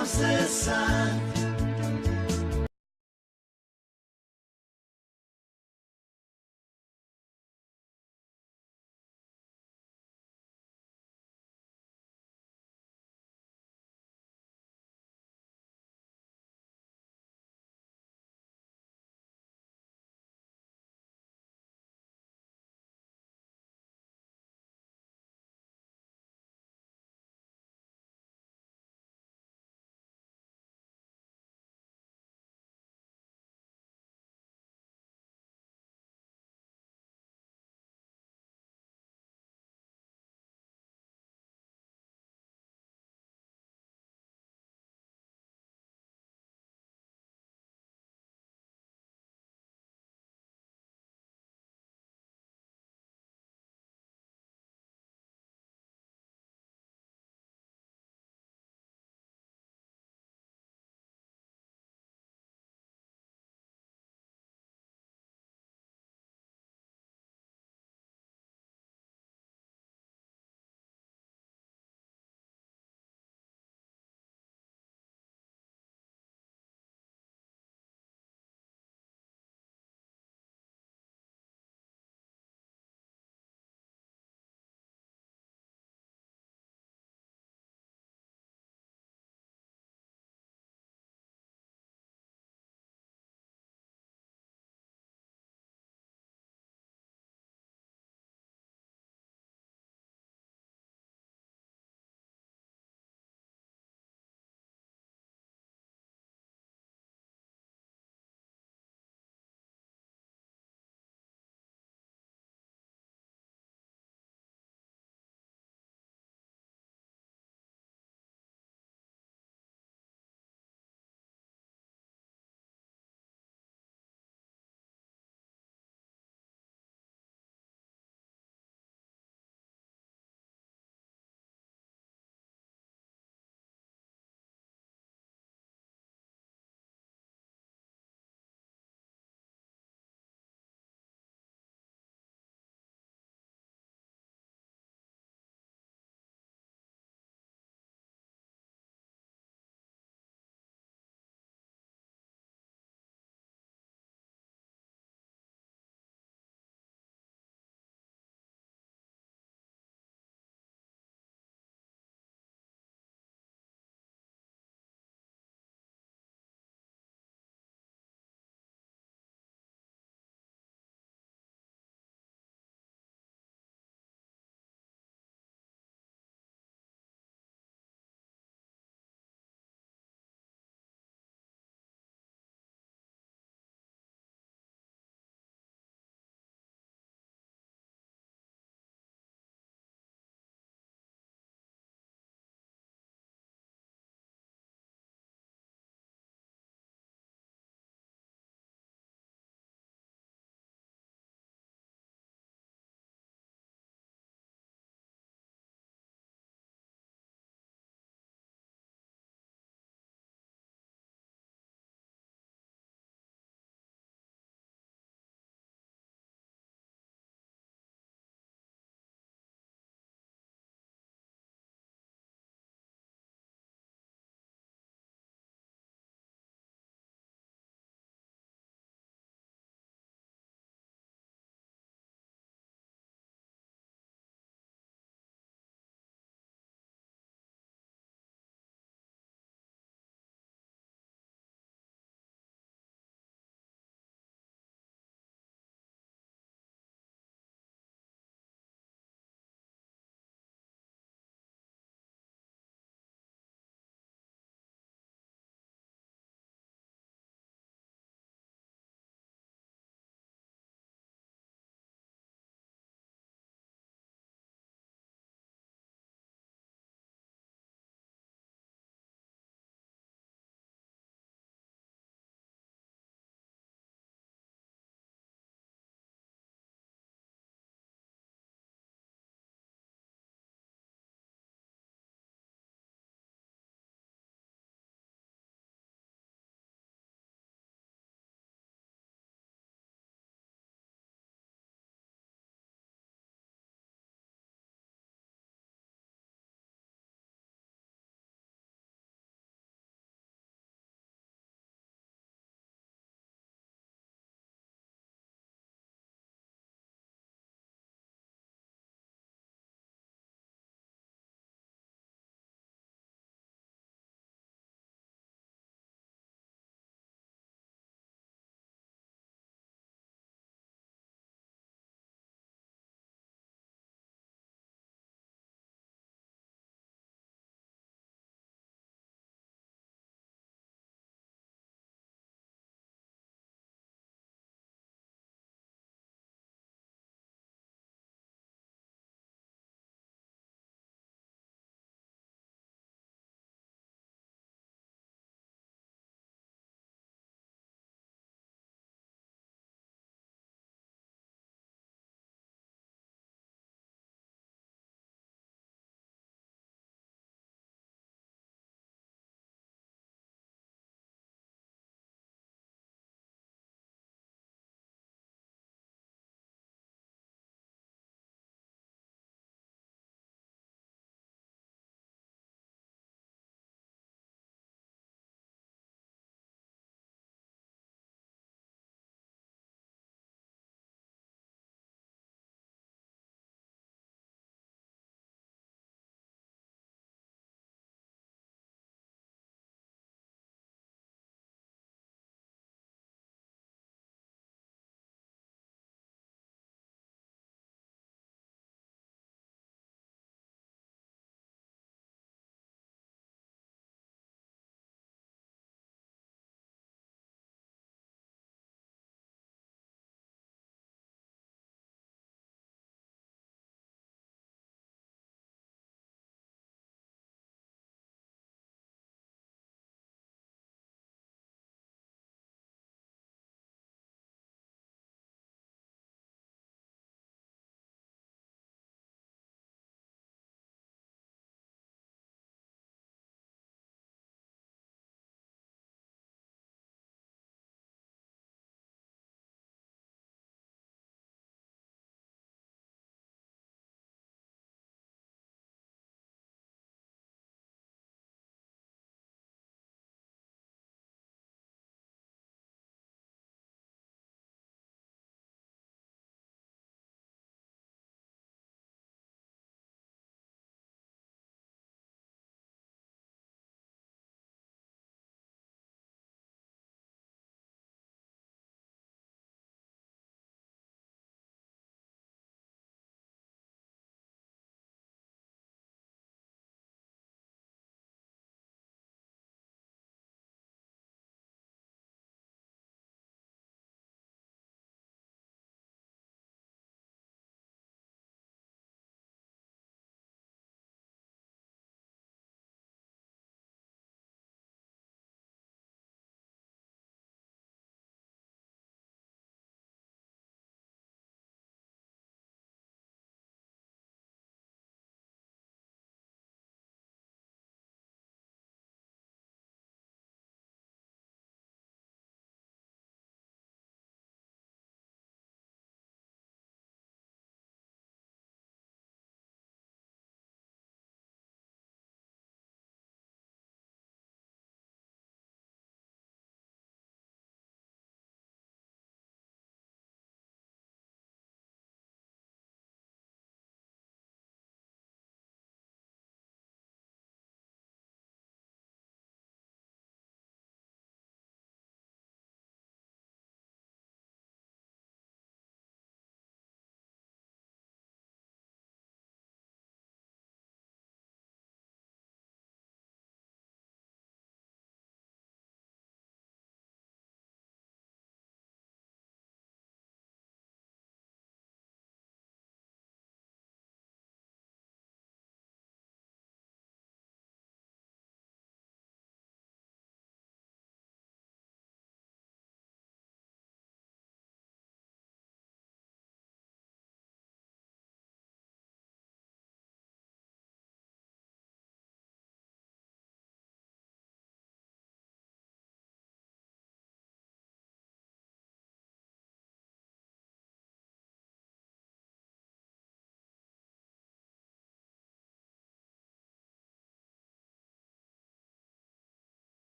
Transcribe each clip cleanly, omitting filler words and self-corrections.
loves the sun.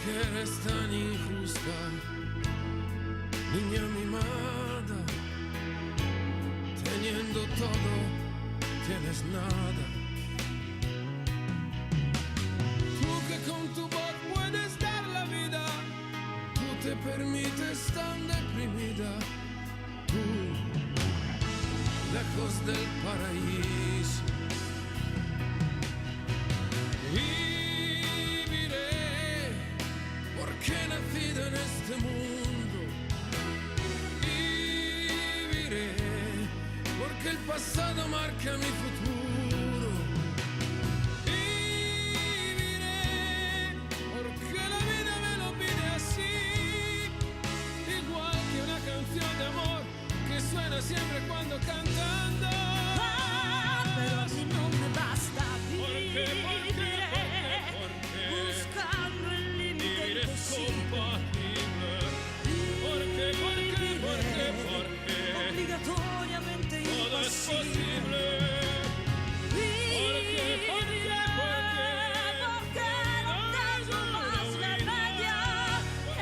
que eres tan injusta, niña mimada, teniendo todo, tienes nada. Tú que con tu voz puedes dar la vida, tú te permites tan deprimida, tú, lejos del paraíso. Porque he nacido en este mundo y viviré, porque el pasado marca mi futuro. Y viviré, porque la vida me lo pide así, igual que una canción de amor que suena siempre cuando cantando. Pero a mí no me basta vivir. Obligatoriamente imposible. Porque no tengo más remedio.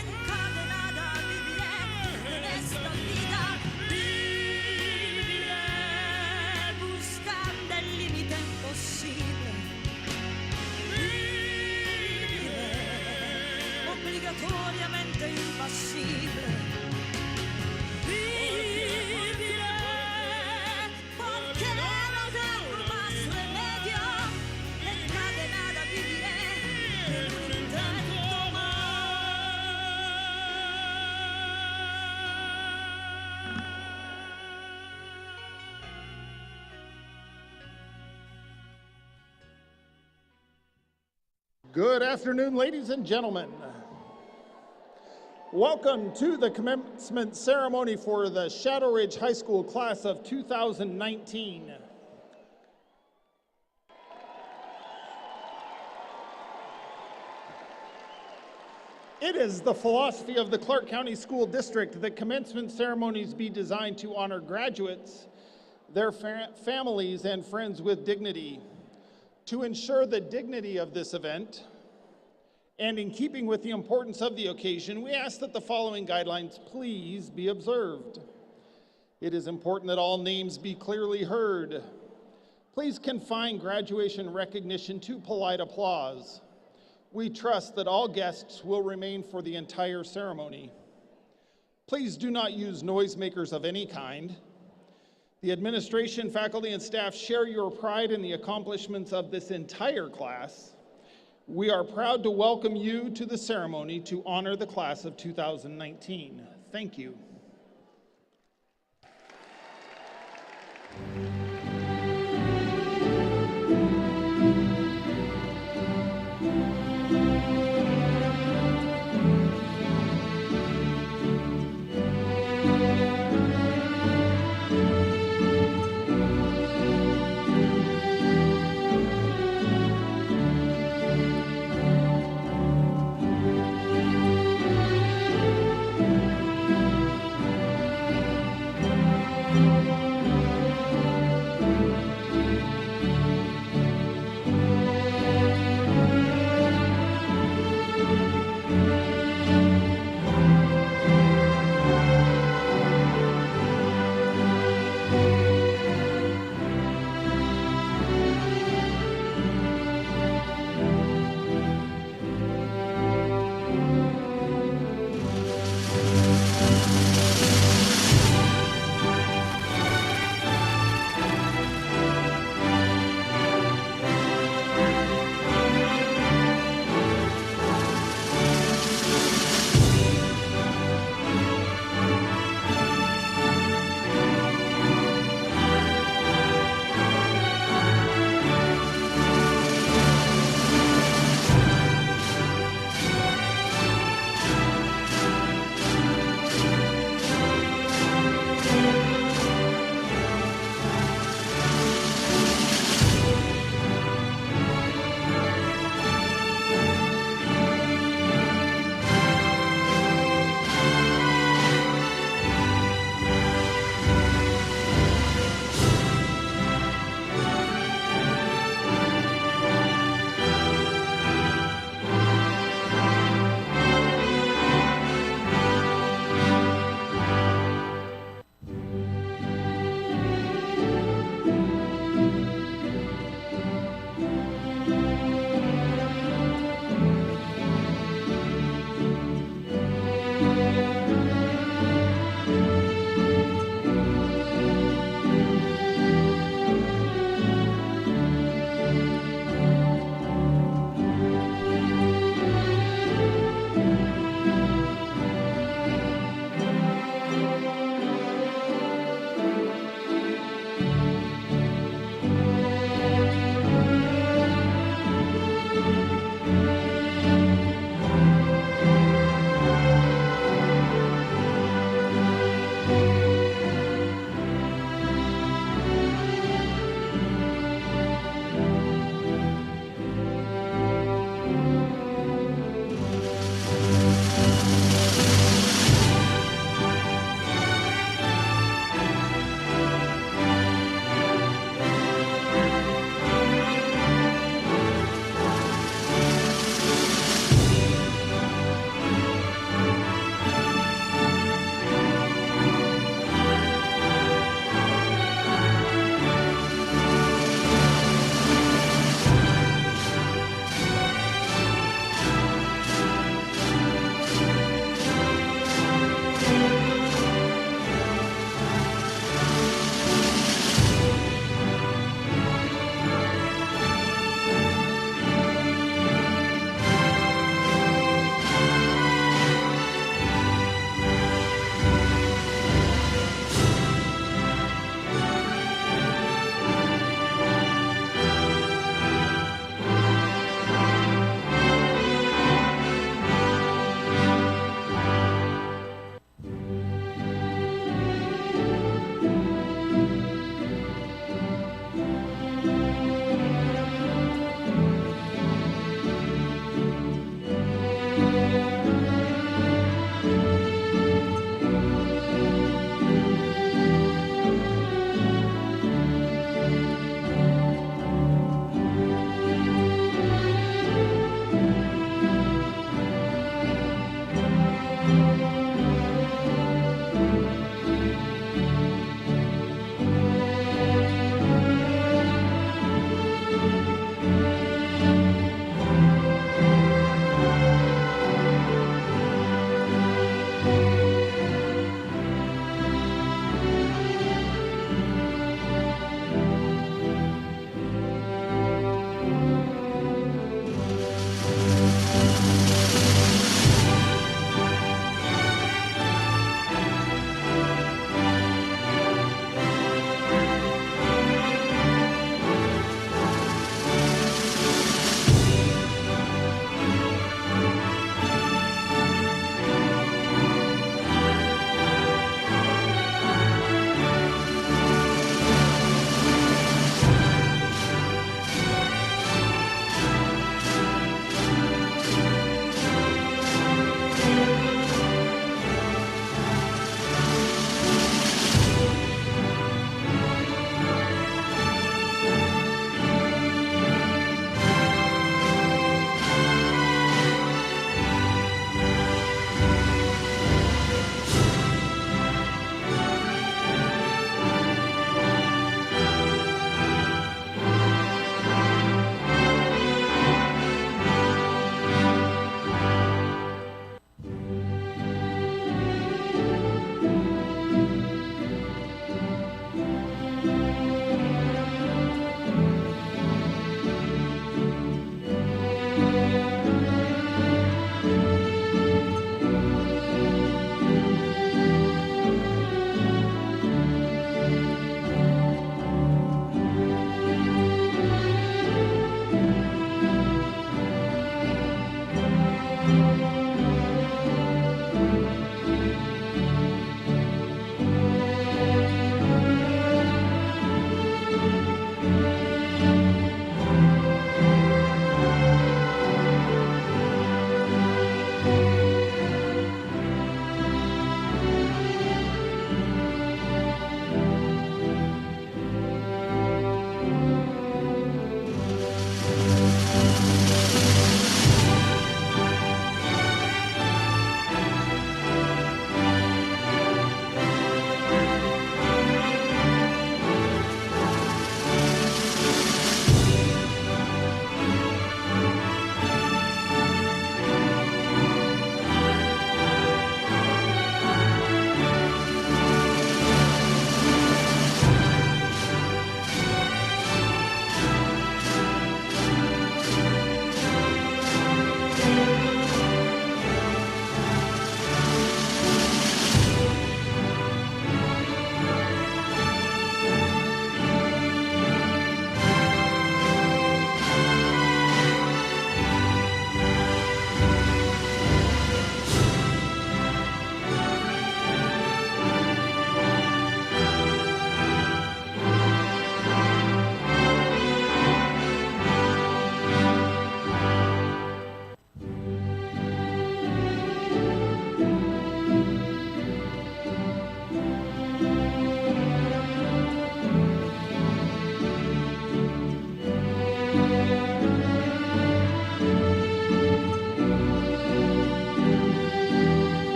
Encadenada viviré en esta vida. Viviré buscando el límite imposible. Viviré obligatoriamente impasible. Good afternoon, ladies and gentlemen. Welcome to the commencement ceremony for the Shadow Ridge High School class of 2019. It is the philosophy of the Clark County School District that commencement ceremonies be designed to honor graduates, their families, and friends with dignity. To ensure the dignity of this event, and in keeping with the importance of the occasion, we ask that the following guidelines please be observed. It is important that all names be clearly heard. Please confine graduation recognition to polite applause. We trust that all guests will remain for the entire ceremony. Please do not use noisemakers of any kind. The administration, faculty, and staff share your pride in the accomplishments of this entire class. We are proud to welcome you to the ceremony to honor the class of 2019. Thank you.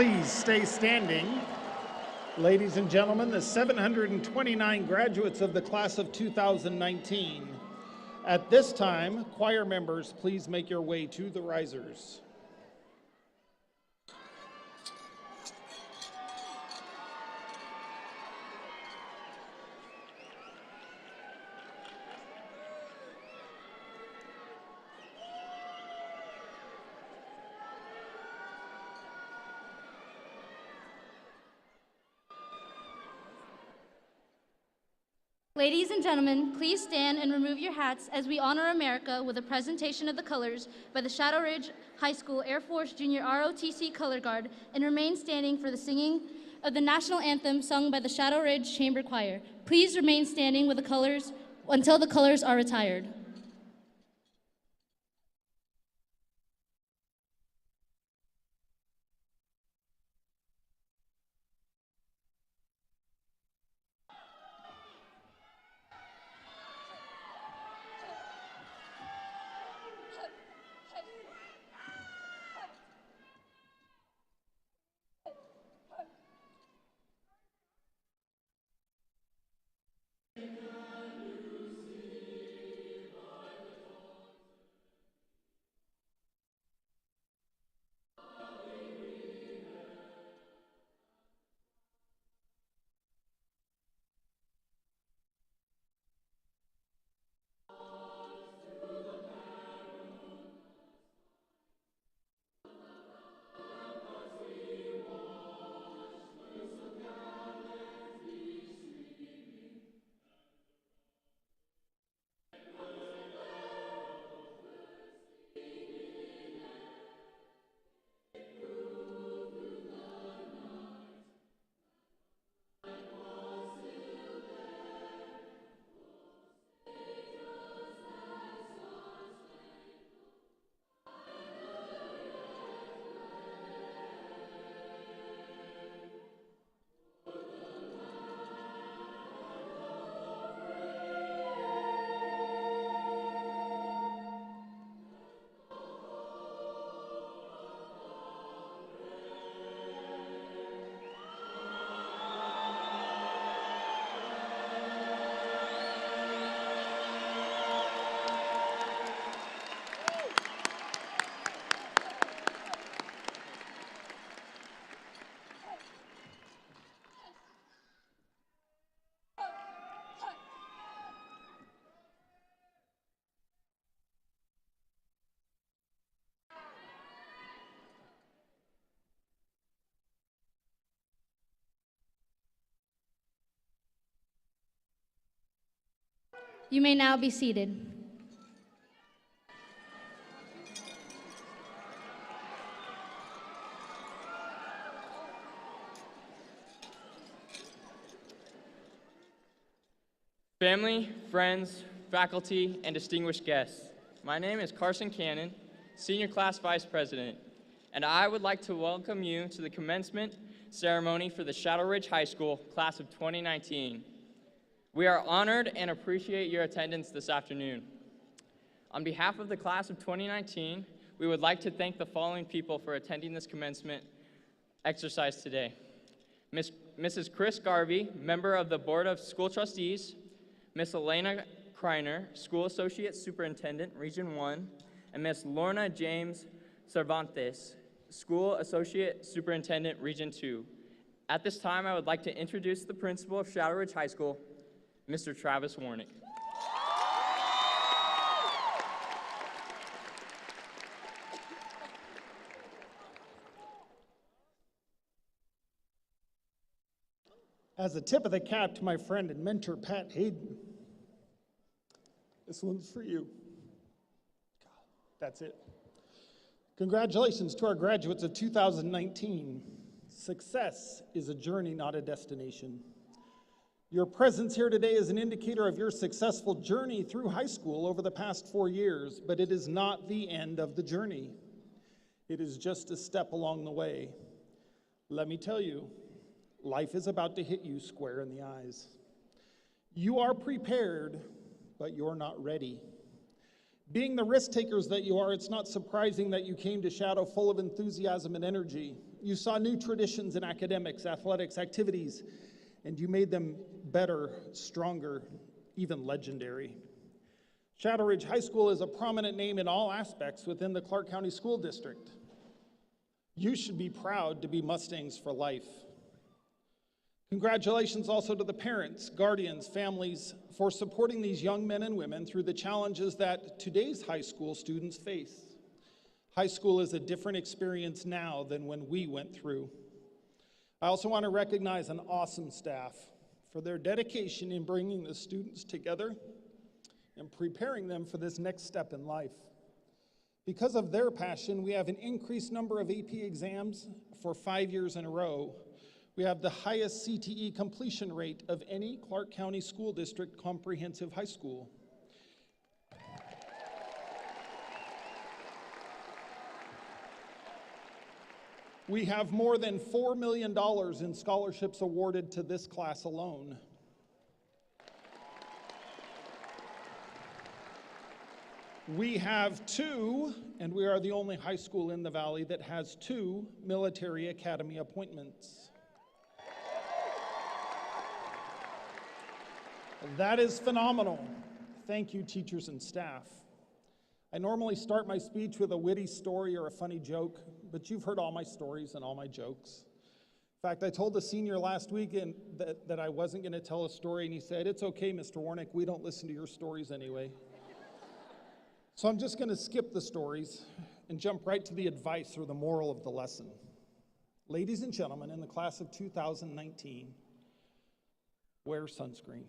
please stay standing. Ladies and gentlemen, the 729 graduates of the class of 2019. At this time, choir members, please make your way to the risers. Ladies and gentlemen, please stand and remove your hats as we honor America with a presentation of the colors by the Shadow Ridge High School Air Force Junior ROTC Color Guard, and remain standing for the singing of the national anthem sung by the Shadow Ridge Chamber Choir. Please remain standing with the colors until the colors are retired. You may now be seated. Family, friends, faculty, and distinguished guests, my name is Carson Cannon, Senior Class Vice President, and I would like to welcome you to the commencement ceremony for the Shadow Ridge High School Class of 2019. We are honored and appreciate your attendance this afternoon. On behalf of the Class of 2019, we would like to thank the following people for attending this commencement exercise today. Mrs. Chris Garvey, member of the Board of School Trustees, Miss Elena Kreiner, School Associate Superintendent, Region 1, and Miss Lorna James Cervantes, School Associate Superintendent, Region 2. At this time, I would like to introduce the principal of Shadow Ridge High School, Mr. Travis Warnick. As a tip of the cap to my friend and mentor, Pat Hayden, this one's for you. That's it. Congratulations to our graduates of 2019. Success is a journey, not a destination. Your presence here today is an indicator of your successful journey through high school over the past 4 years, but it is not the end of the journey. It is just a step along the way. Let me tell you, life is about to hit you square in the eyes. You are prepared, but you're not ready. Being the risk takers that you are, it's not surprising that you came to Shadow full of enthusiasm and energy. You saw new traditions in academics, athletics, activities, and you made them better, stronger, even legendary. Shadow Ridge High School is a prominent name in all aspects within the Clark County School District. You should be proud to be Mustangs for life. Congratulations also to the parents, guardians, families for supporting these young men and women through the challenges that today's high school students face. High school is a different experience now than when we went through. I also want to recognize an awesome staff for their dedication in bringing the students together and preparing them for this next step in life. Because of their passion, we have an increased number of AP exams for 5 years in a row. We have the highest CTE completion rate of any Clark County School District comprehensive high school. We have more than $4 million in scholarships awarded to this class alone. We have 2, and we are the only high school in the Valley that has 2 military academy appointments. That is phenomenal. Thank you, teachers and staff. I normally start my speech with a witty story or a funny joke, but you've heard all my stories and all my jokes. In fact, I told the senior last week that I wasn't going to tell a story, and he said, "It's okay, Mr. Warnick, we don't listen to your stories anyway." So I'm just going to skip the stories and jump right to the advice or the moral of the lesson. Ladies and gentlemen, in the class of 2019, wear sunscreen.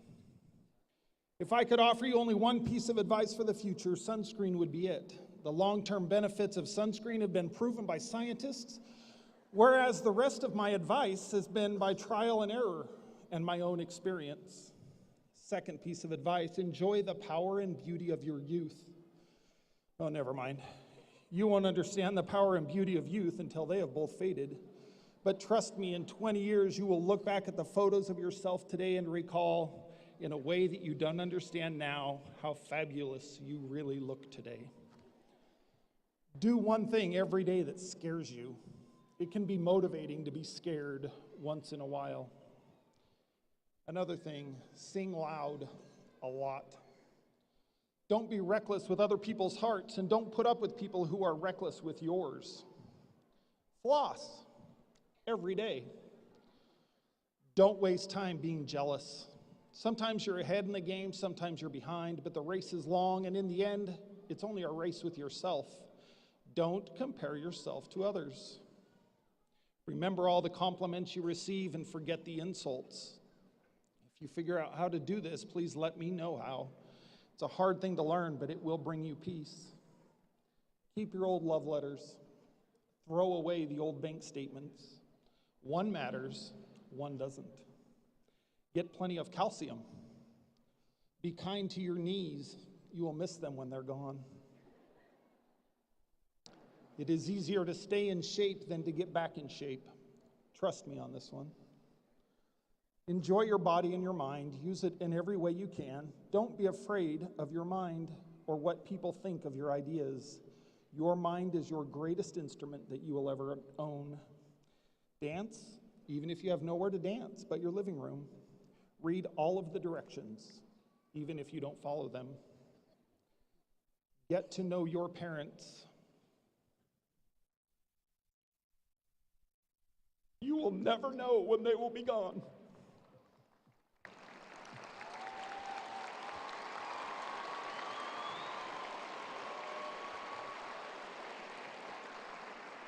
If I could offer you only one piece of advice for the future, sunscreen would be it. The long-term benefits of sunscreen have been proven by scientists, whereas the rest of my advice has been by trial and error and my own experience. Second piece of advice, enjoy the power and beauty of your youth. Oh, never mind. You won't understand the power and beauty of youth until they have both faded. But trust me, in 20 years, you will look back at the photos of yourself today and recall, in a way that you don't understand now, how fabulous you really look today. Do one thing every day that scares you. It can be motivating to be scared once in a while. Another thing, sing loud a lot. Don't be reckless with other people's hearts, and don't put up with people who are reckless with yours. Floss every day. Don't waste time being jealous. Sometimes you're ahead in the game, sometimes you're behind, but the race is long, and in the end, it's only a race with yourself. Don't compare yourself to others. Remember all the compliments you receive and forget the insults. If you figure out how to do this, please let me know how. It's a hard thing to learn, but it will bring you peace. Keep your old love letters. Throw away the old bank statements. One matters, one doesn't. Get plenty of calcium. Be kind to your knees. You will miss them when they're gone. It is easier to stay in shape than to get back in shape. Trust me on this one. Enjoy your body and your mind. Use it in every way you can. Don't be afraid of your mind or what people think of your ideas. Your mind is your greatest instrument that you will ever own. Dance, even if you have nowhere to dance but your living room. Read all of the directions, even if you don't follow them. Get to know your parents. You will never know when they will be gone.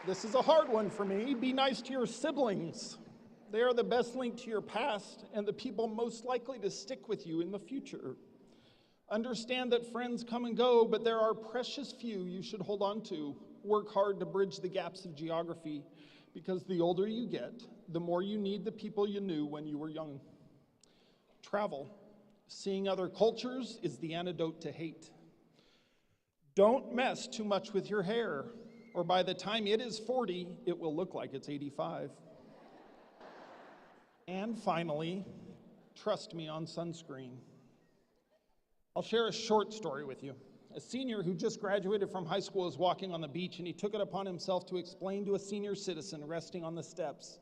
This is a hard one for me. Be nice to your siblings. They are the best link to your past and the people most likely to stick with you in the future. Understand that friends come and go, but there are precious few you should hold on to. Work hard to bridge the gaps of geography, because the older you get, the more you need the people you knew when you were young. Travel. Seeing other cultures is the antidote to hate. Don't mess too much with your hair, or by the time it is 40, it will look like it's 85. And finally, trust me on sunscreen. I'll share a short story with you. A senior who just graduated from high school is walking on the beach, and he took it upon himself to explain to a senior citizen resting on the steps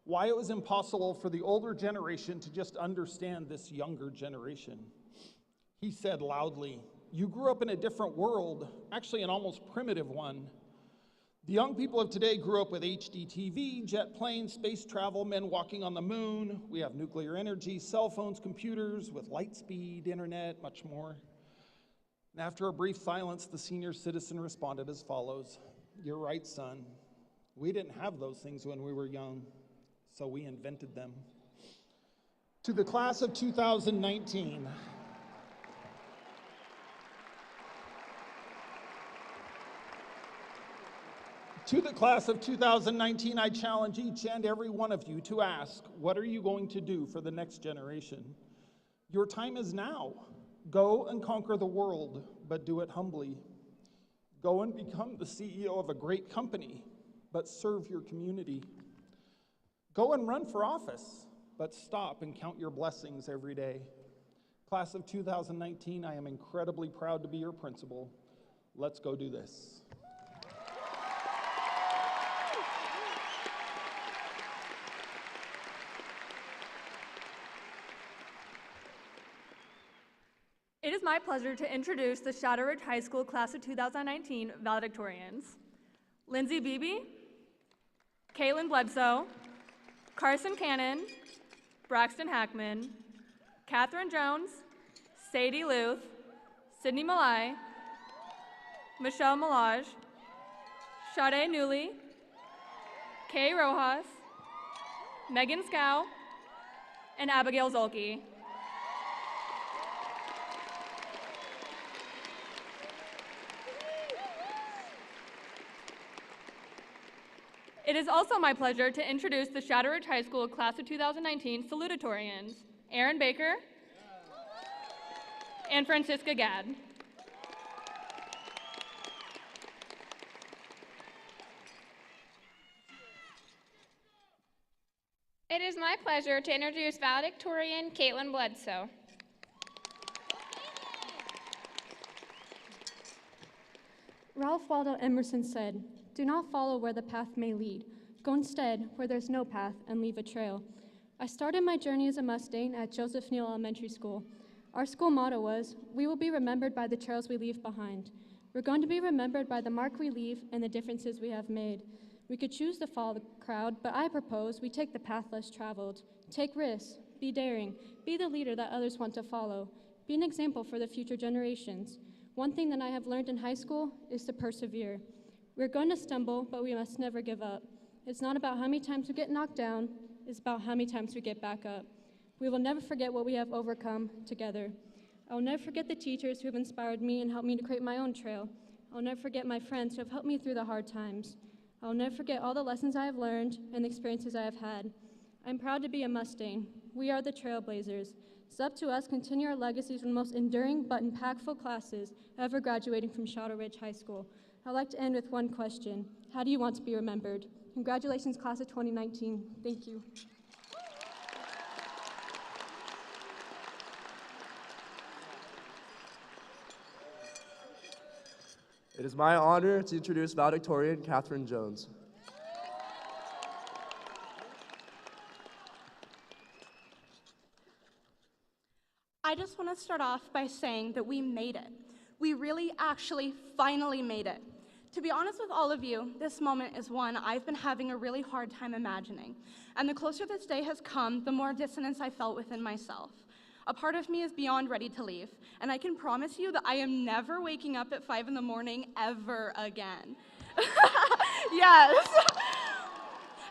why it was impossible for the older generation to just understand this younger generation. He said loudly, "You grew up in a different world, actually an almost primitive one. The young people of today grew up with HD TV, jet planes, space travel, men walking on the moon. We have nuclear energy, cell phones, computers with light speed, internet, much more." And after a brief silence, the senior citizen responded as follows: "You're right, son. We didn't have those things when we were young, so we invented them." To the class of 2019, I challenge each and every one of you to ask, what are you going to do for the next generation? Your time is now. Go and conquer the world, but do it humbly. Go and become the CEO of a great company, but serve your community. Go and run for office, but stop and count your blessings every day. Class of 2019, I am incredibly proud to be your principal. Let's go do this. It is my pleasure to introduce the Shadow Ridge High School Class of 2019 Valedictorians. Lindsay Beebe, Caitlin Bledsoe, Carson Cannon, Braxton Hackman, Catherine Jones, Sadie Luth, Sydney Malai, Michelle Malaj, Sade Newley, Kay Rojas, Megan Scow, and Abigail Zolke. It is also my pleasure to introduce the Shadow Ridge High School Class of 2019 Salutatorians, Aaron Baker and Francisca Gadd. It is my pleasure to introduce Valedictorian Caitlin Bledsoe. Ralph Waldo Emerson said, "Do not follow where the path may lead. Go instead where there's no path and leave a trail." I started my journey as a Mustang at Joseph Neal Elementary School. Our school motto was, "We will be remembered by the trails we leave behind." We're going to be remembered by the mark we leave and the differences we have made. We could choose to follow the crowd, but I propose we take the path less traveled. Take risks, be daring, be the leader that others want to follow. Be an example for the future generations. One thing that I have learned in high school is to persevere. We're going to stumble, but we must never give up. It's not about how many times we get knocked down, it's about how many times we get back up. We will never forget what we have overcome together. I will never forget the teachers who have inspired me and helped me to create my own trail. I will never forget my friends who have helped me through the hard times. I will never forget all the lessons I have learned and the experiences I have had. I'm proud to be a Mustang. We are the Trailblazers. It's up to us to continue our legacies from the most enduring but impactful classes ever graduating from Shadow Ridge High School. I'd like to end with one question. How do you want to be remembered? Congratulations, Class of 2019. Thank you. It is my honor to introduce Valedictorian Catherine Jones. I just want to start off by saying that we made it. We really actually finally made it. To be honest with all of you, this moment is one I've been having a really hard time imagining. And the closer this day has come, the more dissonance I felt within myself. A part of me is beyond ready to leave, and I can promise you that I am never waking up at 5 in the morning ever again. Yes.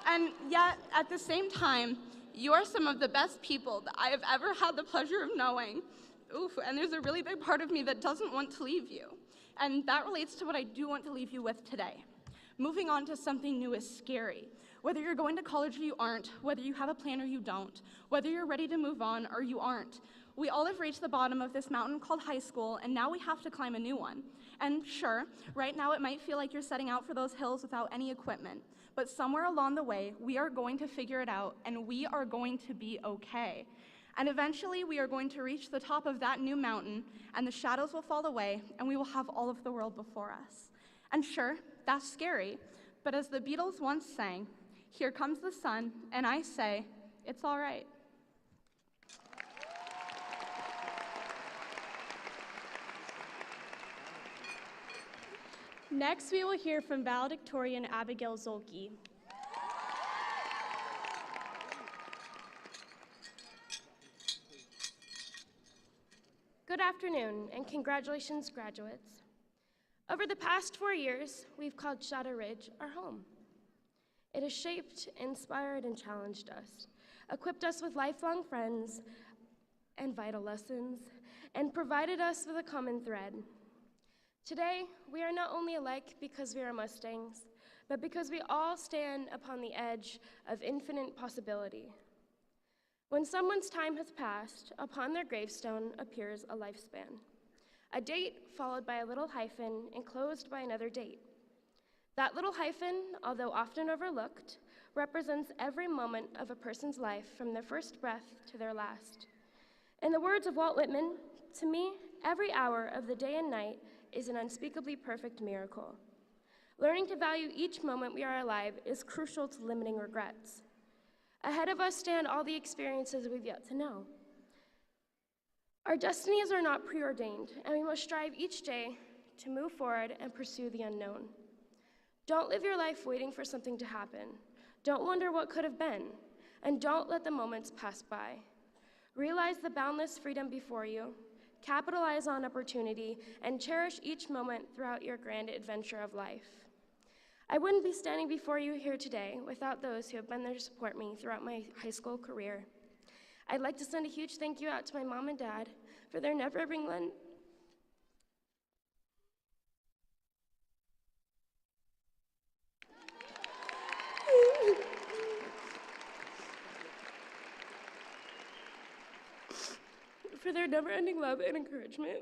And yet, at the same time, you are some of the best people that I have ever had the pleasure of knowing. Oof, and there's a really big part of me that doesn't want to leave you. And that relates to what I do want to leave you with today. Moving on to something new is scary. Whether you're going to college or you aren't, whether you have a plan or you don't, whether you're ready to move on or you aren't, we all have reached the bottom of this mountain called high school, and now we have to climb a new one. And sure, right now it might feel like you're setting out for those hills without any equipment, but somewhere along the way, we are going to figure it out, and we are going to be okay. And eventually we are going to reach the top of that new mountain, and the shadows will fall away, and we will have all of the world before us. And sure, that's scary, but as the Beatles once sang, "Here comes the sun," and I say, it's all right. Next, we will hear from valedictorian Abigail Zolke. Good afternoon, and congratulations, graduates. Over the past 4 years, we've called Shadow Ridge our home. It has shaped, inspired, and challenged us, equipped us with lifelong friends and vital lessons, and provided us with a common thread. Today, we are not only alike because we are Mustangs, but because we all stand upon the edge of infinite possibility. When someone's time has passed, upon their gravestone appears a lifespan, a date followed by a little hyphen enclosed by another date. That little hyphen, although often overlooked, represents every moment of a person's life from their first breath to their last. In the words of Walt Whitman, to me, every hour of the day and night is an unspeakably perfect miracle. Learning to value each moment we are alive is crucial to limiting regrets. Ahead of us stand all the experiences we've yet to know. Our destinies are not preordained, and we must strive each day to move forward and pursue the unknown. Don't live your life waiting for something to happen. Don't wonder what could have been, and don't let the moments pass by. Realize the boundless freedom before you, capitalize on opportunity, and cherish each moment throughout your grand adventure of life. I wouldn't be standing before you here today without those who have been there to support me throughout my high school career. I'd like to send a huge thank you out to my mom and dad for their never-ending love and encouragement.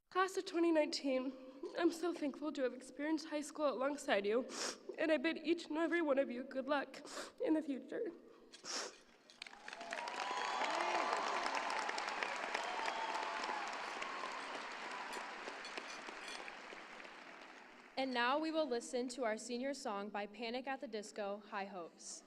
Class of 2019, I'm so thankful to have experienced high school alongside you, and I bid each and every one of you good luck in the future. And now we will listen to our senior song by Panic at the Disco, High Hopes.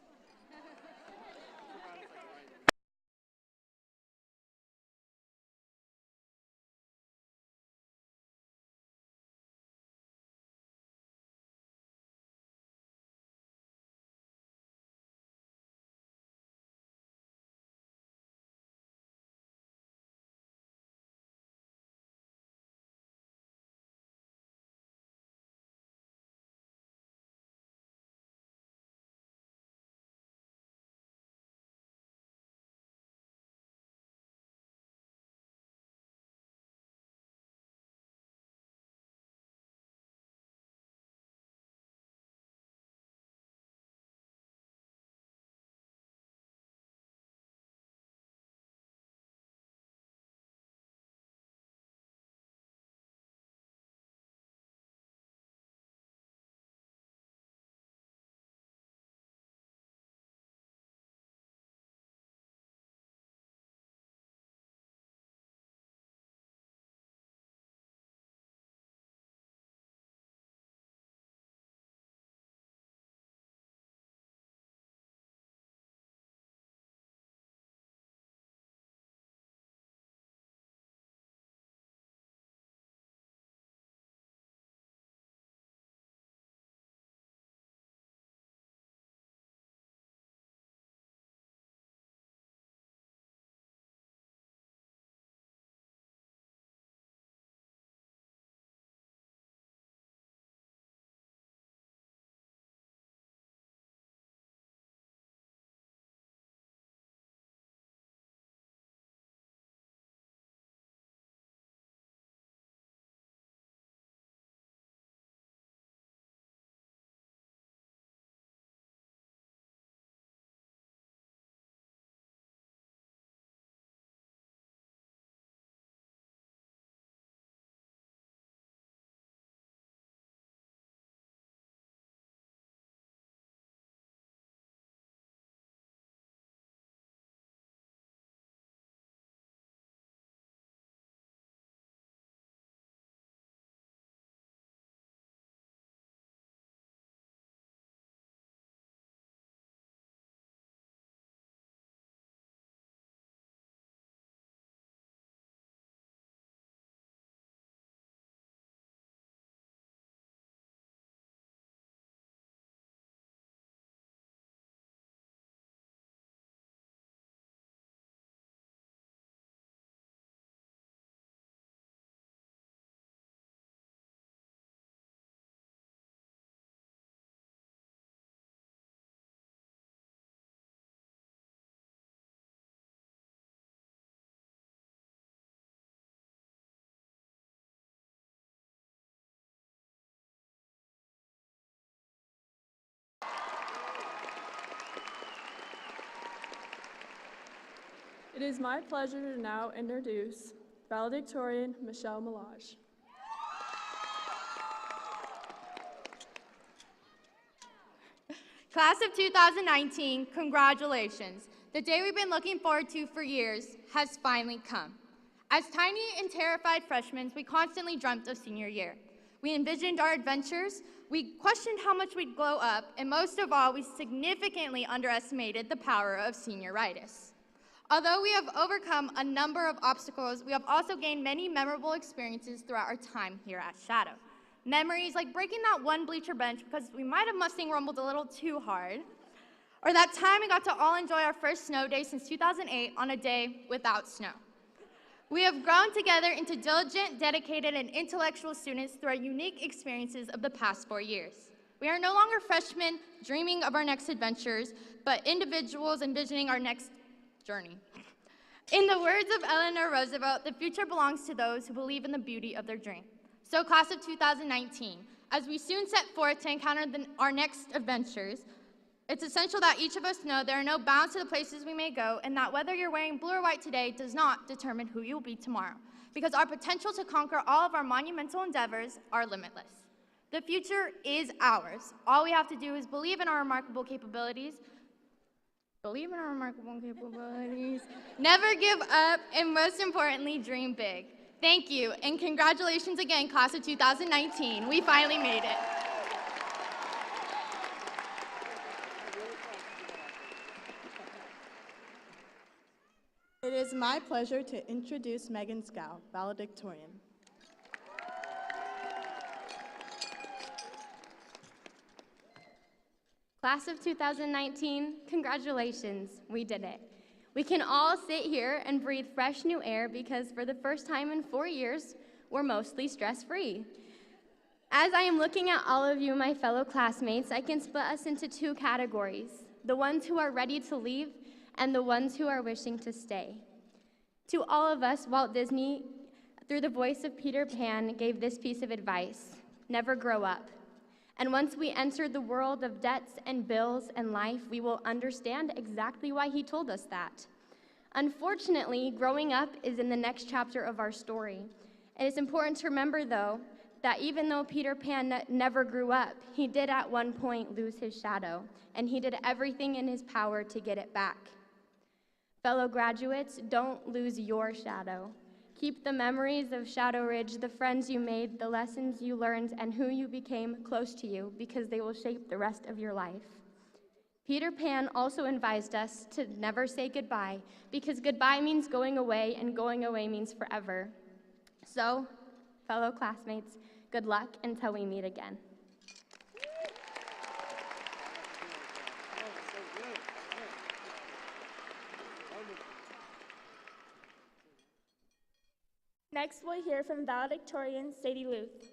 It is my pleasure to now introduce Valedictorian Michelle Milage. Class of 2019, congratulations. The day we've been looking forward to for years has finally come. As tiny and terrified freshmen, we constantly dreamt of senior year. We envisioned our adventures, we questioned how much we'd glow up, and most of all, we significantly underestimated the power of senioritis. Although we have overcome a number of obstacles, we have also gained many memorable experiences throughout our time here at Shadow. Memories like breaking that one bleacher bench because we might have Mustang rumbled a little too hard, or that time we got to all enjoy our first snow day since 2008 on a day without snow. We have grown together into diligent, dedicated, and intellectual students through our unique experiences of the past 4 years. We are no longer freshmen dreaming of our next adventures, but individuals envisioning our next journey. In the words of Eleanor Roosevelt, the future belongs to those who believe in the beauty of their dream. So class of 2019, as we soon set forth to encounter our next adventures, it's essential that each of us know there are no bounds to the places we may go, and that whether you're wearing blue or white today does not determine who you'll be tomorrow, because our potential to conquer all of our monumental endeavors are limitless. The future is ours. All we have to do is believe in our remarkable capabilities, never give up, and most importantly, dream big. Thank you, and congratulations again, class of 2019. We finally made it. It is my pleasure to introduce Megan Scow, valedictorian. Class of 2019, congratulations, we did it. We can all sit here and breathe fresh new air because for the first time in 4 years, we're mostly stress-free. As I am looking at all of you, my fellow classmates, I can split us into 2 categories, the ones who are ready to leave and the ones who are wishing to stay. To all of us, Walt Disney, through the voice of Peter Pan, gave this piece of advice: never grow up. And once we enter the world of debts and bills and life, we will understand exactly why he told us that. Unfortunately, growing up is in the next chapter of our story. It is important to remember, though, that even though Peter Pan never grew up, he did at one point lose his shadow, and he did everything in his power to get it back. Fellow graduates, don't lose your shadow. Keep the memories of Shadow Ridge, the friends you made, the lessons you learned, and who you became close to you, because they will shape the rest of your life. Peter Pan also advised us to never say goodbye, because goodbye means going away, and going away means forever. So, fellow classmates, good luck until we meet again. Next, we'll hear from valedictorian Sadie Luth.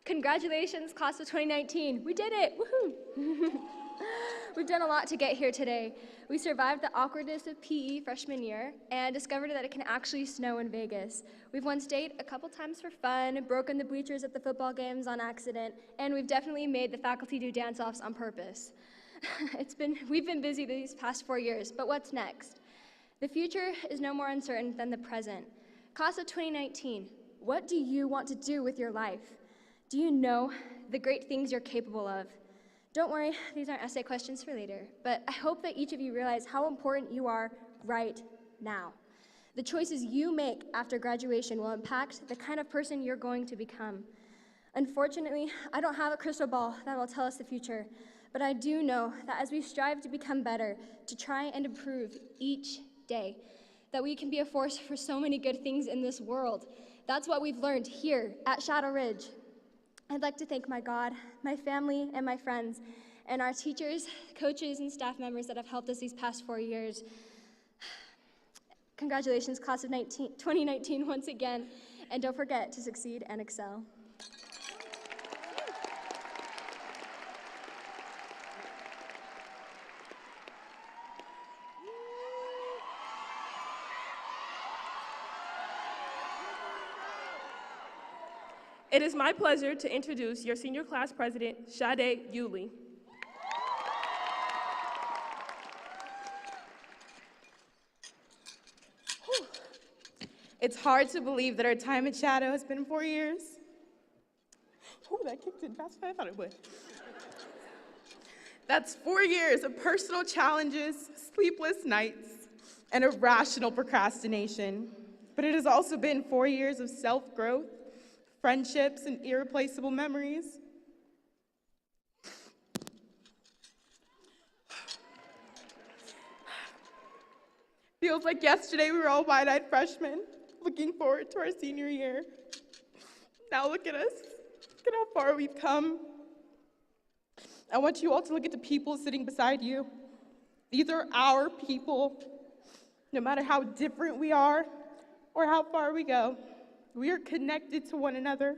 Congratulations, class of 2019. We did it, woohoo! We've done a lot to get here today. We survived the awkwardness of PE freshman year and discovered that it can actually snow in Vegas. We've won state a couple times for fun, broken the bleachers at the football games on accident, and we've definitely made the faculty do dance-offs on purpose. We've been busy these past 4 years, but what's next? The future is no more uncertain than the present. Class of 2019, what do you want to do with your life? Do you know the great things you're capable of? Don't worry, these aren't essay questions for later, but I hope that each of you realize how important you are right now. The choices you make after graduation will impact the kind of person you're going to become. Unfortunately, I don't have a crystal ball that will tell us the future, but I do know that as we strive to become better, to try and improve each day, that we can be a force for so many good things in this world. That's what we've learned here at Shadow Ridge. I'd like to thank my God, my family, and my friends, and our teachers, coaches, and staff members that have helped us these past 4 years. Congratulations, class of 2019 once again, and don't forget to succeed and excel. It is my pleasure to introduce your senior class president, Sade Yulee. It's hard to believe that our time at Shadow has been 4 years. Oh, that kicked in faster than I thought it would. That's 4 years of personal challenges, sleepless nights, and irrational procrastination. But it has also been 4 years of self-growth, friendships, and irreplaceable memories. Feels like yesterday we were all wide-eyed freshmen, looking forward to our senior year. Now look at us. Look at how far we've come. I want you all to look at the people sitting beside you. These are our people. No matter how different we are or how far we go, we are connected to one another.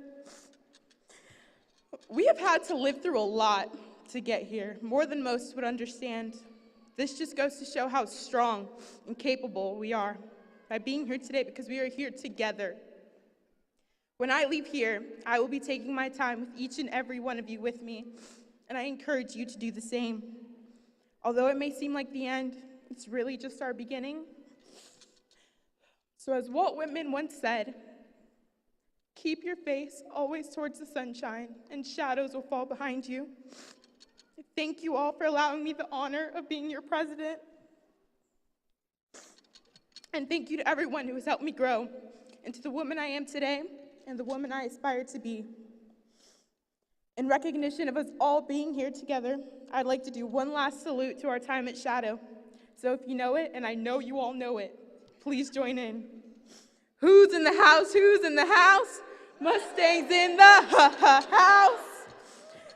We have had to live through a lot to get here, more than most would understand. This just goes to show how strong and capable we are by being here today, because we are here together. When I leave here, I will be taking my time with each and every one of you with me, and I encourage you to do the same. Although it may seem like the end, it's really just our beginning. So as Walt Whitman once said, keep your face always towards the sunshine, and shadows will fall behind you. Thank you all for allowing me the honor of being your president. And thank you to everyone who has helped me grow into the woman I am today and the woman I aspire to be. In recognition of us all being here together, I'd like to do one last salute to our time at Shadow. So if you know it, and I know you all know it, please join in. Who's in the house? Who's in the house? Mustangs in the house.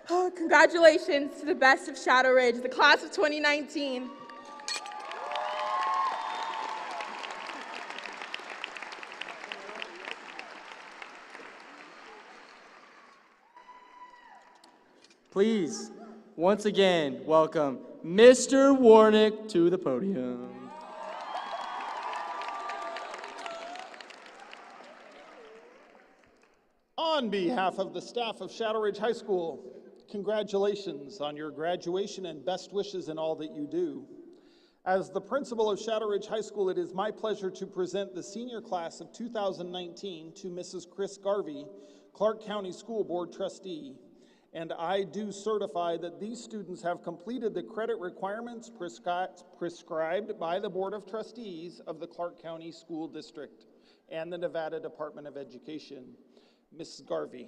Oh, congratulations to the best of Shadow Ridge, the class of 2019. Please, once again, welcome Mr. Warnick to the podium. On behalf of the staff of Shadow Ridge High School, congratulations on your graduation and best wishes in all that you do. As the principal of Shadow Ridge High School, it is my pleasure to present the senior class of 2019 to Mrs. Chris Garvey, Clark County School Board Trustee. And I do certify that these students have completed the credit requirements prescribed by the Board of Trustees of the Clark County School District and the Nevada Department of Education. Mrs. Garvey.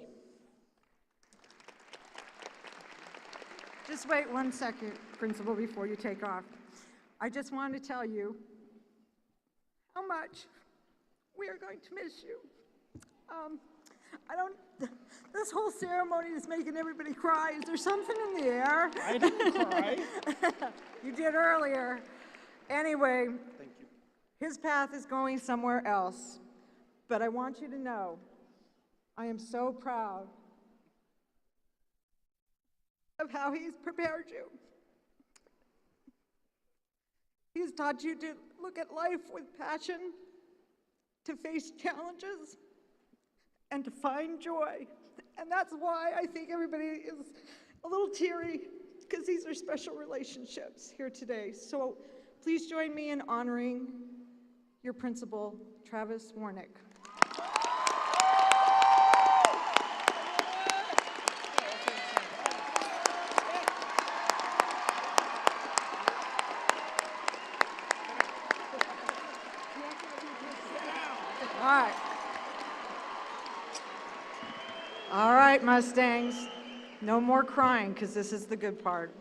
Just wait 1 second, Principal, before you take off. I just wanted to tell you how much we are going to miss you. This whole ceremony is making everybody cry. Is there something in the air? I didn't cry. You did earlier. Anyway, thank you. His path is going somewhere else. But I want you to know, I am so proud of how he's prepared you. He's taught you to look at life with passion, to face challenges, and to find joy. And that's why I think everybody is a little teary, because these are special relationships here today. So please join me in honoring your principal, Travis Warnick. All right, Mustangs, no more crying, because this is the good part.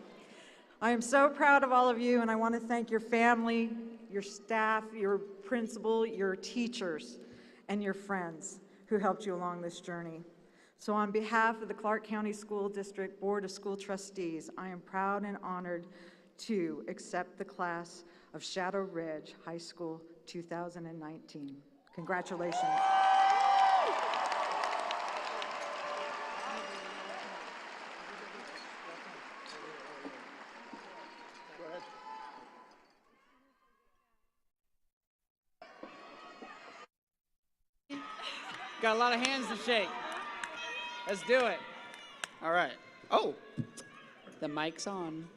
I am so proud of all of you, and I want to thank your family, your staff, your principal, your teachers, and your friends who helped you along this journey. So on behalf of the Clark County School District Board of School Trustees, I am proud and honored to accept the class of Shadow Ridge High School 2019. Congratulations. Got a lot of hands to shake. Let's do it. All right. Oh, the mic's on.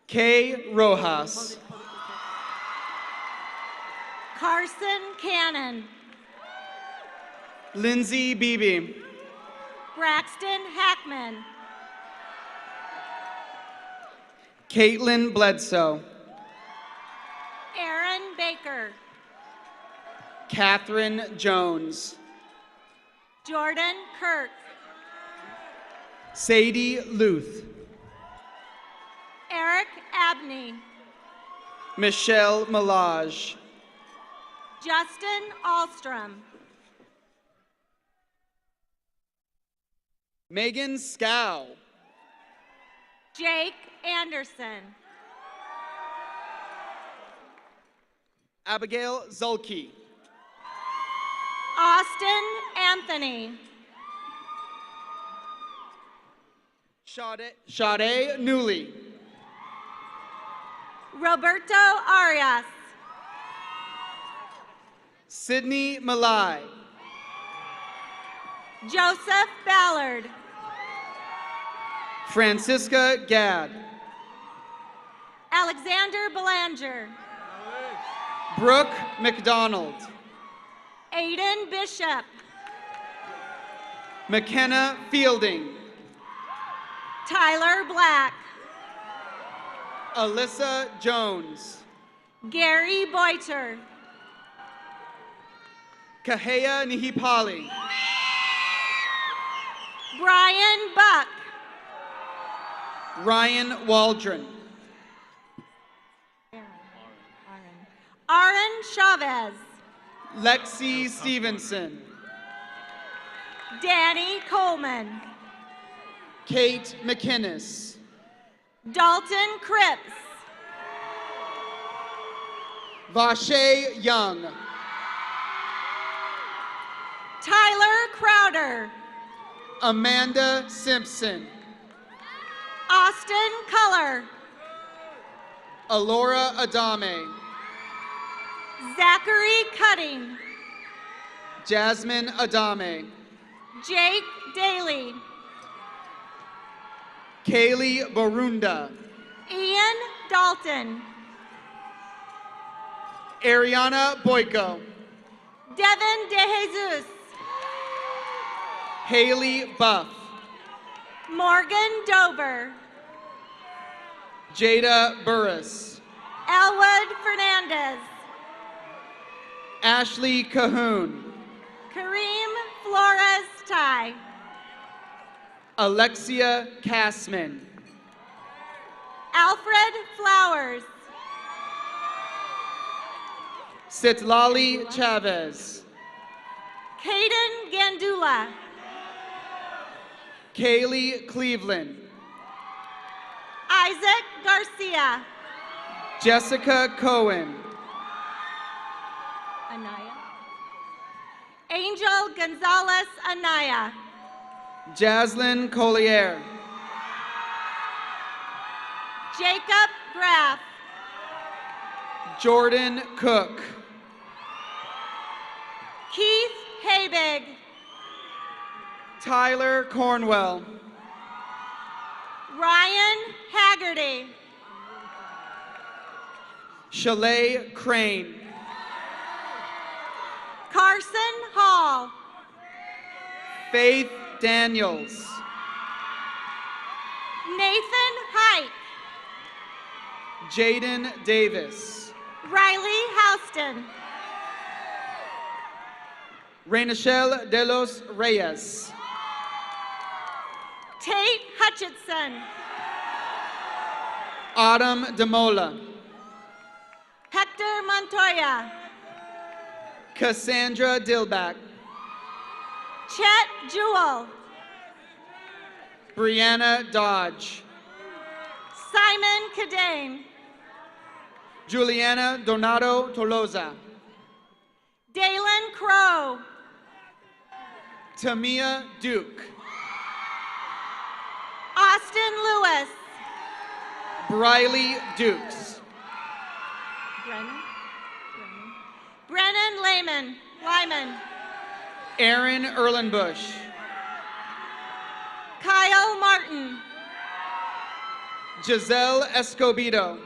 Kay Rojas. Carson Cannon. Lindsay Beebe. Braxton Hackman. Caitlin Bledsoe. Aaron Baker. Catherine Jones. Jordan Kirk. Sadie Luth. Eric Abney. Michelle Malage. Justin Alstrom. Megan Scow. Jake Anderson. Abigail Zulke. Austin Anthony. Sade Newley. Roberto Arias. Sydney Malai. Joseph Ballard. Francisca Gadd. Alexander Belanger. Brooke McDonald. Aiden Bishop. McKenna Fielding. Tyler Black. Alyssa Jones. Gary Boiter. Kahea Nihipali. Brian Buck. Ryan Waldron. Aaron Chavez. Lexi Stevenson. Danny Coleman. Kate McInnes. Dalton Cripps. Vashay Young. Tyler Crowder. Amanda Simpson. Austin Culler. Alora Adame. Zachary Cutting. Jasmine Adame. Jake Daly. Kaylee Barunda. Ian Dalton. Ariana Boyko. Devin DeJesus. Haley Buff. Morgan Dover. Jada Burris. Elwood Fernandez. Ashley Cahoon. Kareem Flores Ty. Alexia Kassman. Alfred Flowers. Sitlali Chavez. Caden Gandula. Kaylee Cleveland. Isaac Garcia. Jessica Cohen. Anaya. Angel Gonzalez Anaya. Jaslyn Collier. Jacob Graff. Jordan Cook. Keith Habig. Tyler Cornwell. Ryan Haggerty. Shalay Crane. Carson Hall. Faith Daniels. Nathan Hike. Jaden Davis. Riley Houston. Raynachelle de los Reyes. Tate Hutchinson. Autumn Demola. Hector Montoya. Cassandra Dillback. Chet Jewell. Brianna Dodge. Simon Cadane. Juliana Donato Tolosa. Dalen Crow. Tamia Duke. Austin Lewis. Briley Dukes. Brennan Lyman. Aaron Erlenbush. Kyle Martin. Giselle Escobedo.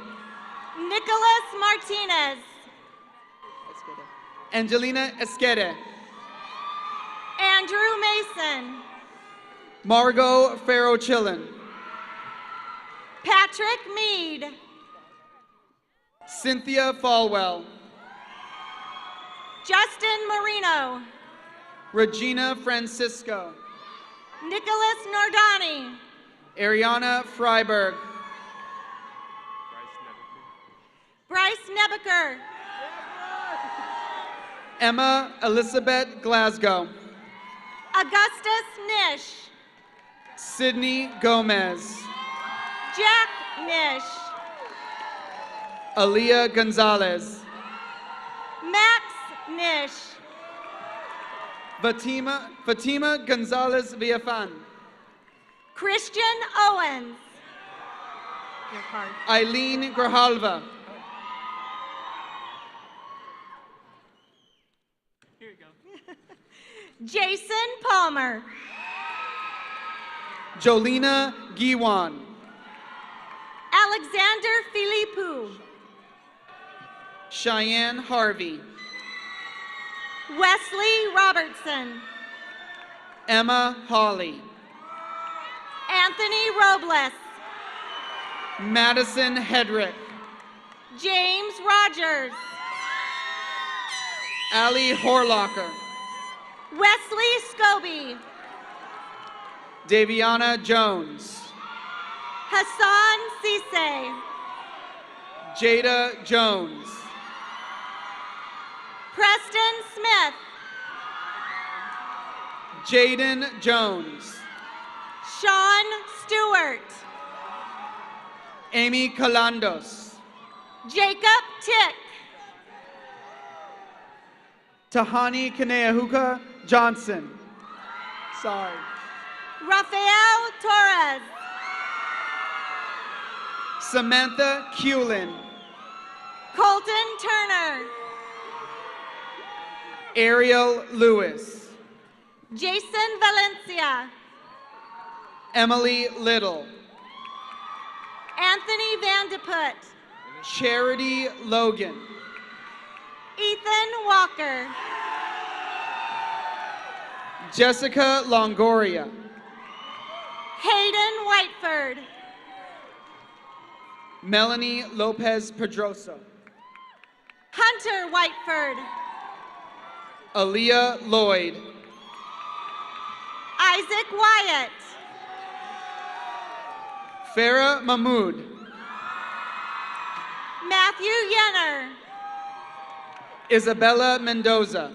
Nicholas Martinez. Angelina Esquede. Andrew Mason. Margot Farrow-Chillen. Patrick Mead. Cynthia Falwell. Justin Marino. Regina Francisco. Nicholas Nordani. Ariana Freiberg. Bryce Nebeker. Emma Elizabeth Glasgow. Augustus Nish. Sydney Gomez. Jack Nish. Aaliyah Gonzalez. Max Nish. Fatima Gonzalez Villafan. Christian Owens. Eileen Grijalva. Jason Palmer. Jolina Giwan. Alexander Philippou. Cheyenne Harvey. Wesley Robertson. Emma Hawley. Anthony Robles. Madison Hedrick. James Rogers. Allie Horlocker. Wesley Scobie. Daviana Jones. Hassan Cisse. Jada Jones. Preston Smith. Jaden Jones. Sean Stewart. Amy Calandos. Jacob Tick. Tahani Kaneahuka Johnson. Sorry. Rafael Torres. Samantha Culin. Colton Turner. Ariel Lewis. Jason Valencia. Emily Little. Anthony Vandeput. Charity Logan. Ethan Walker. Jessica Longoria. Hayden Whiteford. Melanie Lopez Pedroso. Hunter Whiteford. Aaliyah Lloyd. Isaac Wyatt. Farah Mahmood. Matthew Yenner. Isabella Mendoza.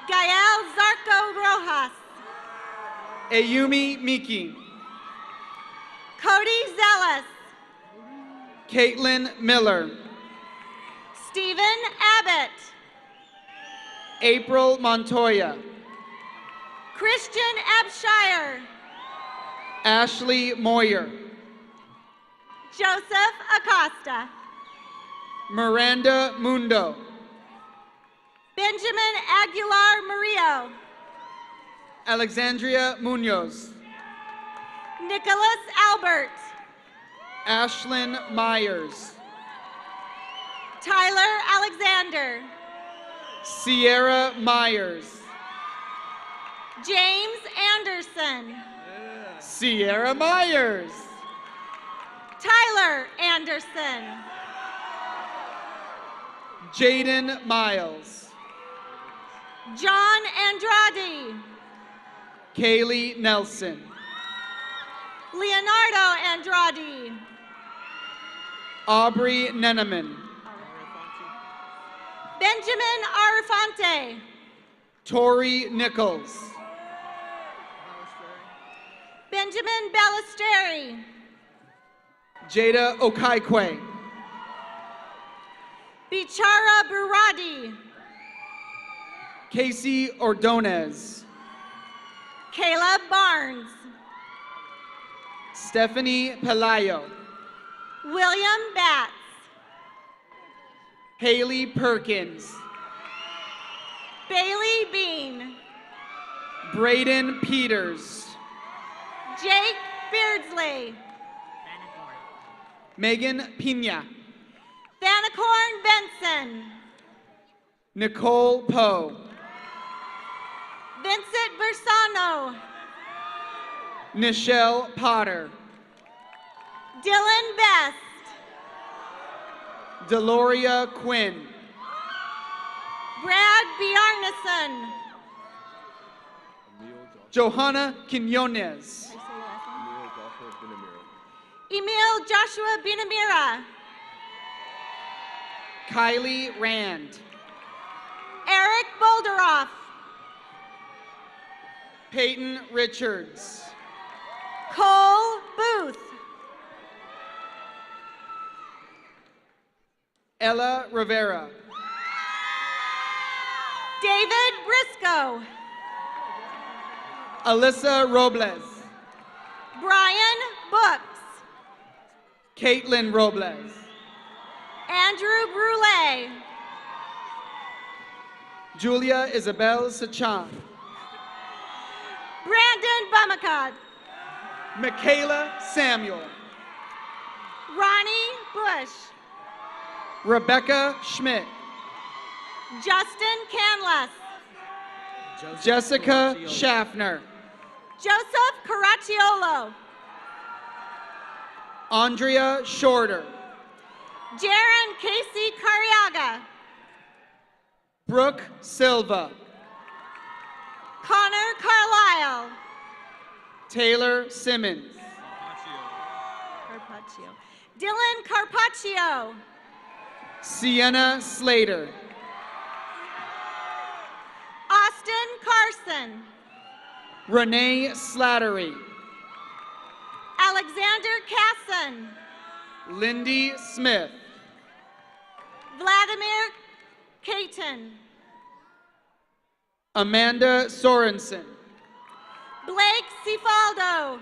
Gael Zarco Rojas. Ayumi Miki. Cody Zealous. Caitlin Miller. Stephen Abbott. April Montoya. Christian Abshire. Ashley Moyer. Joseph Acosta. Miranda Mundo. Benjamin Aguilar Murillo. Alexandria Munoz. Nicholas Albert. Ashlyn Myers. Tyler Alexander. Sierra Myers. James Anderson. Sierra Myers. Tyler Anderson. Jaden Miles. John Andrade. Kaylee Nelson. Leonardo Andrade. Aubrey Neneman. Benjamin Arfante. Tori Nichols. Benjamin Ballesteri. Jada Okaikwe. Bichara Buradi. Casey Ordonez. Caleb Barnes. Stephanie Pelayo. William Batts. Haley Perkins. Bailey Bean. Braden Peters. Jake Beardsley. Megan Pina. Vanacorn Benson. Nicole Poe. Vincent Bersano. Nichelle Potter. Dylan Best. Deloria Quinn. Brad Bjarnason. Johanna Quinones. Emil Joshua Binamira. Kylie Rand. Eric Bolderoff. Peyton Richards. Cole Booth. Ella Rivera. David Briscoe. Alyssa Robles. Brian Books. Caitlin Robles. Andrew Brule. Julia Isabel Sachan. Brandon Bumacott. Michaela Samuel. Ronnie Bush. Rebecca Schmidt. Justin Canless. Jessica Schaffner. Joseph Caracciolo. Andrea Shorter. Jaron Casey Cariaga. Brooke Silva. Connor Carlisle. Taylor Simmons. Carpaccio. Dylan Carpaccio. Sienna Slater. Austin Carson. Renee Slattery. Alexander Casson. Lindy Smith. Vladimir Caton. Amanda Sorensen. Blake Cifaldo.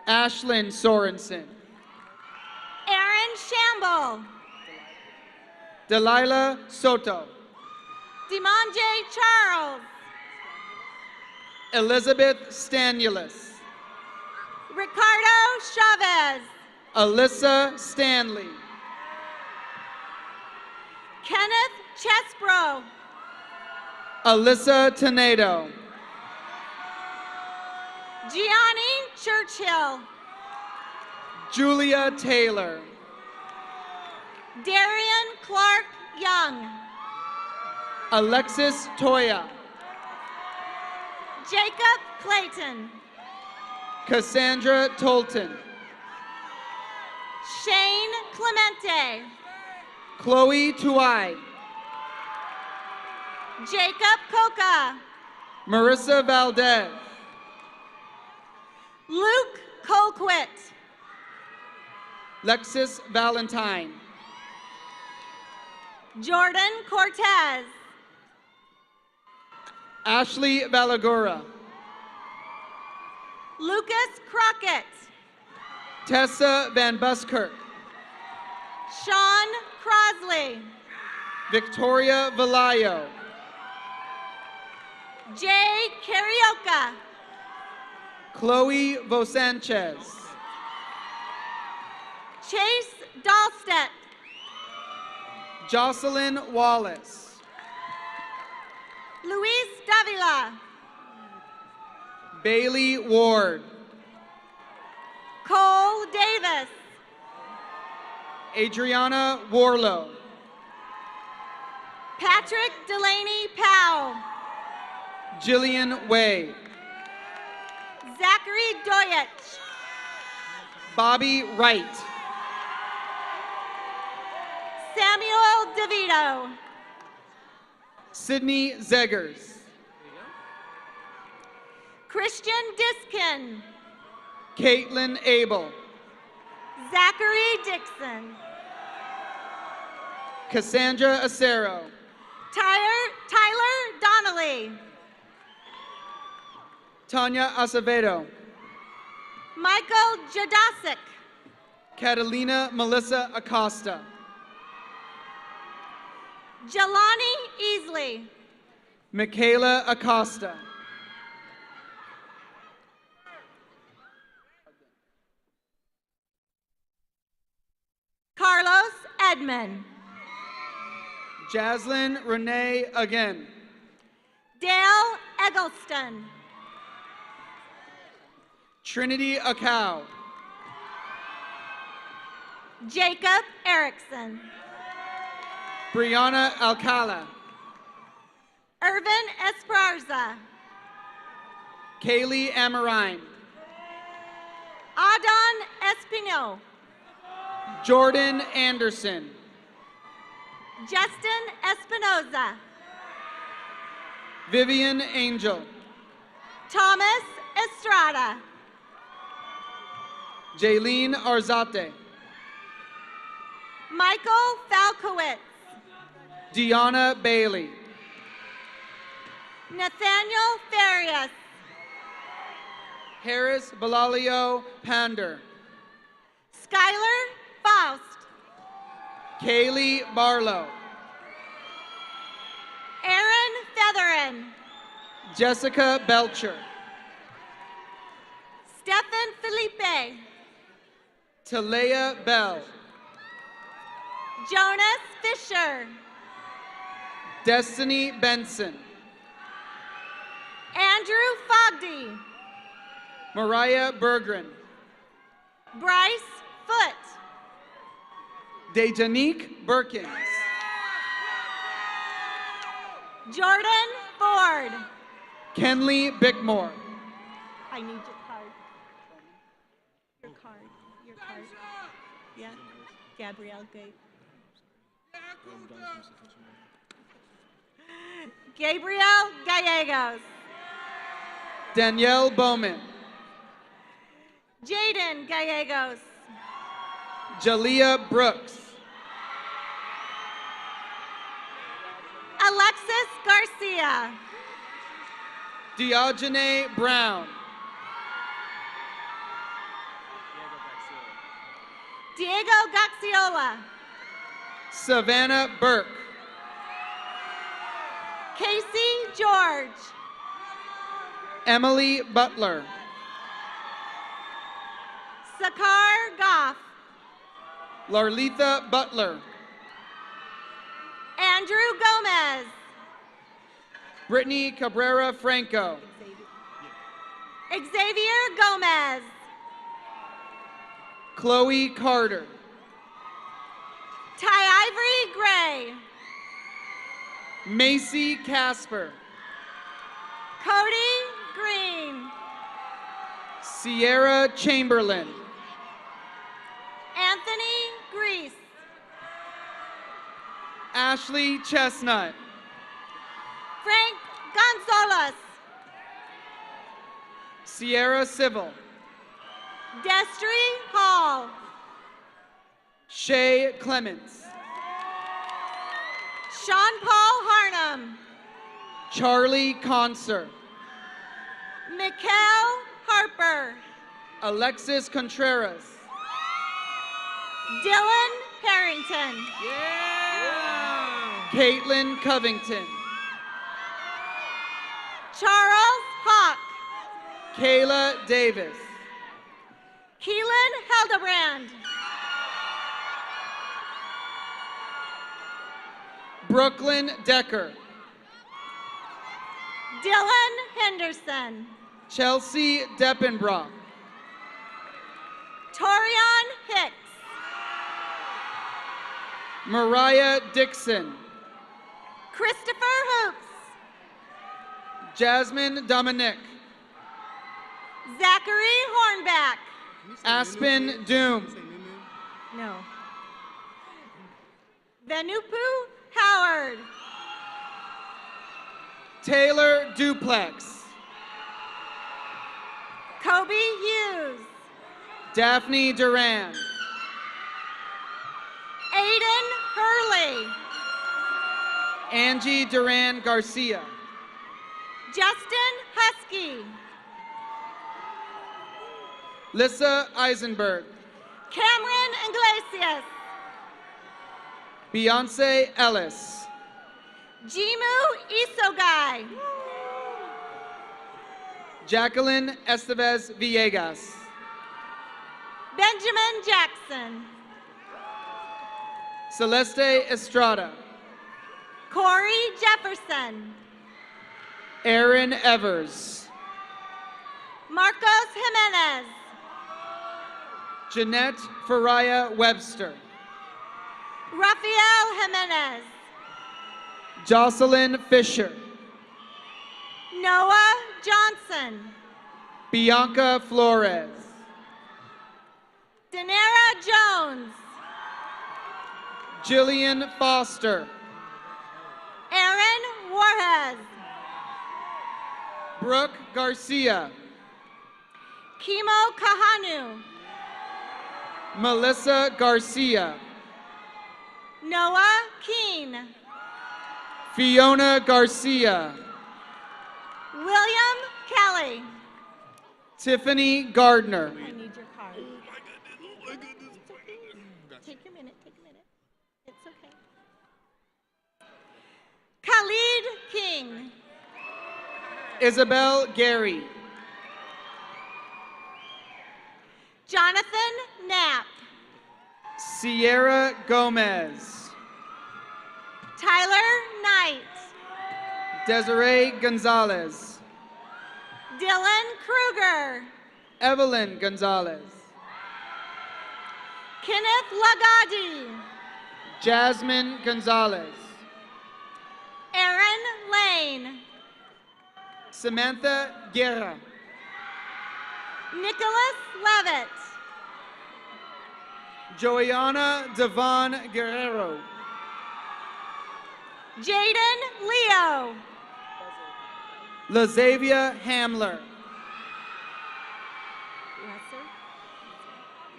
Ashlyn Sorensen. Aaron Shamble. Delilah Soto. Dimanje Charles. Elizabeth Stanulis. Ricardo Chavez. Alyssa Stanley. Kenneth Chesbro. Alyssa Tenedo. Gianni Churchill. Julia Taylor. Darian Clark Young. Alexis Toya. Jacob Clayton. Cassandra Tolton. Shane Clemente. Chloe Tuai. Jacob Coca. Marissa Valdez. Luke Colquitt. Lexis Valentine. Jordan Cortez. Ashley Valagura. Lucas Crockett. Tessa Van Buskirk. Sean Crosley. Victoria Valayo. Jay Carioca. Chloe Vosanchez. Chase Dahlstedt. Jocelyn Wallace. Luis Davila. Bailey Ward. Cole Davis. Adriana Warlow. Patrick Delaney Powell. Jillian Way. Zachary Doyet. Bobby Wright. Samuel DeVito. Sydney Zeggers. Christian Diskin. Caitlin Abel. Zachary Dixon. Cassandra Acero. Tyler Donnelly. Tanya Acevedo. Michael Jadasik. Catalina Melissa Acosta. Jelani Easley. Michaela Acosta. Edmond. Jaslyn Renee again. Dale Eggleston. Trinity Akau. Jacob Erickson. Brianna Alcala. Irvin Esparza. Kaylee Amarine. Adon Espino. Jordan Anderson. Justin Espinoza. Vivian Angel. Thomas Estrada. Jaylene Arzate. Michael Falkowitz. Deanna Bailey. Nathaniel Farias. Harris Balalio Pander. Skylar Faust. Kaylee Barlow. Aaron Featherin. Jessica Belcher. Stephen Felipe. Talea Bell. Jonas Fisher. Destiny Benson. Andrew Fogdy. Mariah Bergren. Bryce Foot. Dejanique Birkins. Jordan Ford. Kenley Bickmore. I need your card. Your card. Your card. Yeah. Gabrielle Gate. Gabriel Gallegos. Danielle Bowman. Jaden Gallegos. Jalea Brooks. Alexis Garcia. Diogene Brown. Diego Gaxiola. Savannah Burke. Casey George. Emily Butler. Sakar Goff. Larletha Butler. Andrew Gomez. Brittany Cabrera Franco. Xavier Gomez. Chloe Carter. Ty Ivory Gray. Macy Casper. Cody Green. Sierra Chamberlain. Anthony Grease. Ashley Chestnut. Frank Gonzalez. Sierra Civil. Destry Hall. Shay Clements. Sean Paul Harnum. Charlie Conser. Mikkel Harper. Alexis Contreras. Dylan Harrington. Caitlin Covington. Charles Hawk. Kayla Davis. Keelan Heldebrand. Brooklyn Decker. Dylan Henderson. Chelsea Deppenbrock. Torian Hicks. Mariah Dixon. Christopher Hoops. Jasmine Dominic. Zachary Hornback. Aspen Doom. No. Venupu Howard. Taylor Duplex. Kobe Hughes. Daphne Duran. Aiden Hurley. Angie Duran Garcia. Justin Husky. Lissa Eisenberg. Cameron Iglesias. Beyonce Ellis. Jimu Isogai. Jacqueline Estevez Villegas. Benjamin Jackson. Celeste Estrada. Corey Jefferson. Aaron Evers. Marcos Jimenez. Jeanette Faraya Webster. Rafael Jimenez. Jocelyn Fisher. Noah Johnson. Bianca Flores. Danara Jones. Jillian Foster. Aaron Warhes. Brooke Garcia. Kimo Kahanu. Melissa Garcia. Noah Keene. Fiona Garcia. William Kelly. Tiffany Gardner. I need your card. Oh my goodness. Take your minute. Take a minute. It's okay. Khalid King. Isabel Gary. Jonathan Knapp. Sierra Gomez. Tyler Knight. Desiree Gonzalez. Dylan Kruger. Evelyn Gonzalez. Kenneth Lagadi. Jasmine Gonzalez. Aaron Lane. Samantha Guerra. Nicholas Levitt. Joanna Devon Guerrero. Jaden Leo. Lazavia Hamler.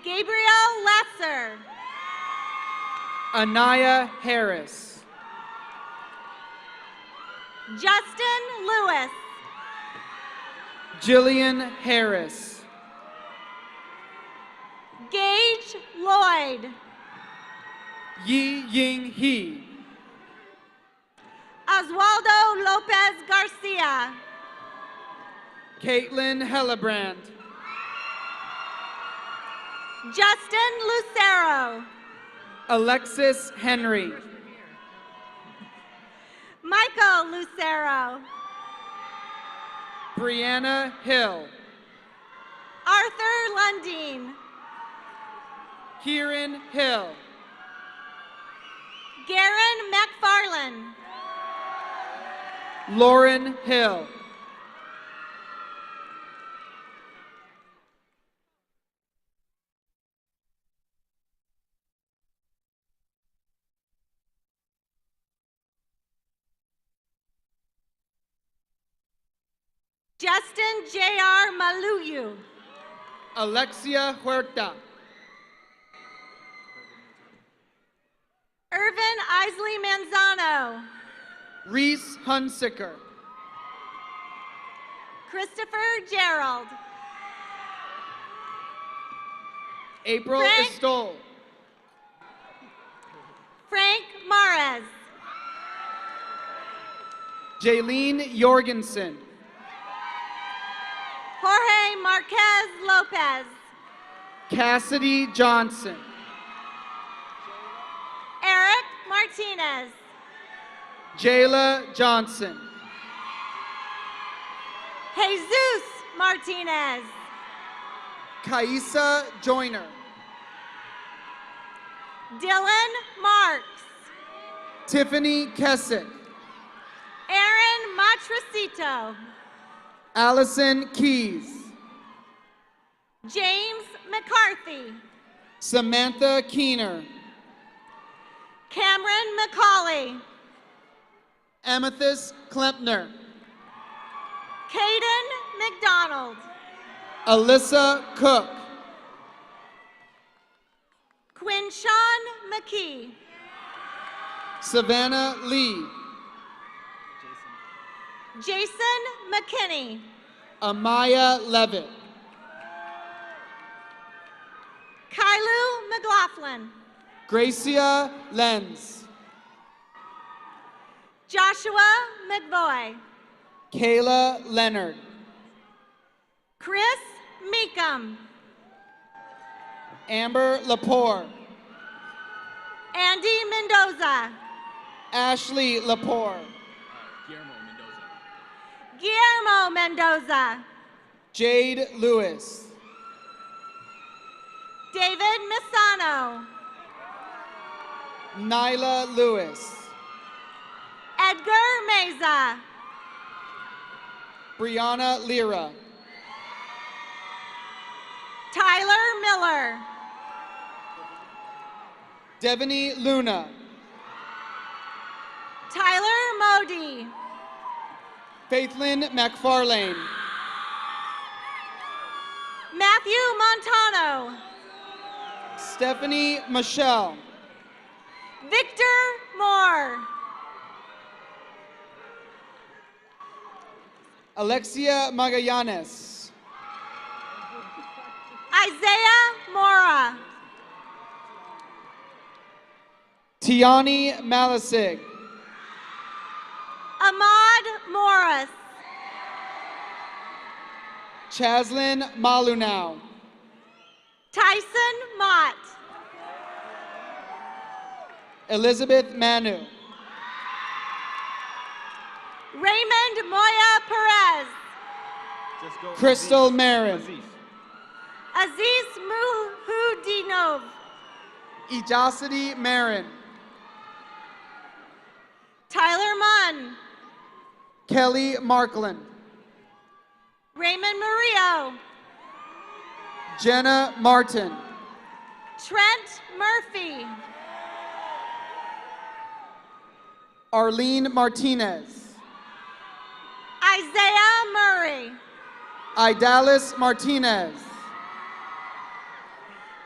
Gabriel Lesser. Anaya Harris. Justin Lewis. Jillian Harris. Gage Lloyd. Yi Ying He. Oswaldo Lopez Garcia. Caitlin Hellebrand. Justin Lucero. Alexis Henry. Michael Lucero. Brianna Hill. Arthur Lundeen. Kieran Hill. Garen McFarlane. Lauren Hill. Justin J.R. Maluyu. Alexia Huerta. Irvin Isley Manzano. Reese Hunsicker. Christopher Gerald. April Frank- Estol. Frank Mares. Jaylene Jorgensen. Jorge Marquez Lopez. Cassidy Johnson. Eric Martinez. Jayla Johnson. Jesus Martinez. Kaisa Joyner. Dylan Marks. Tiffany Kessick. Aaron Matricito. Allison Keys. James McCarthy. Samantha Keener. Cameron McCauley. Amethyst Klempner. Caden McDonald. Alyssa Cook. Quinshawn McKee. Savannah Lee. Jason McKinney. Amaya Levitt. Kylu McLaughlin. Gracia Lenz. Joshua McVoy. Kayla Leonard. Chris Meekum. Amber Lepore. Andy Mendoza. Ashley Lepore. Guillermo Mendoza. Jade Lewis. David Misano. Nyla Lewis. Edgar Meza. Brianna Lira. Tyler Miller. Devaney Luna. Tyler Modi. Faithlyn McFarlane. Matthew Montano. Stephanie Michelle. Victor Moore. Alexia Magallanes. Isaiah Mora. Tiani Malasig. Ahmad Morris. Chaslin Malunau. Tyson Mott. Elizabeth Manu. Raymond Moya Perez. Crystal Marin. Aziz Muhudinov. Ejosity Marin. Tyler Munn. Kelly Markland. Raymond Murillo. Jenna Martin. Trent Murphy. Arlene Martinez. Isaiah Murray. Idalis Martinez.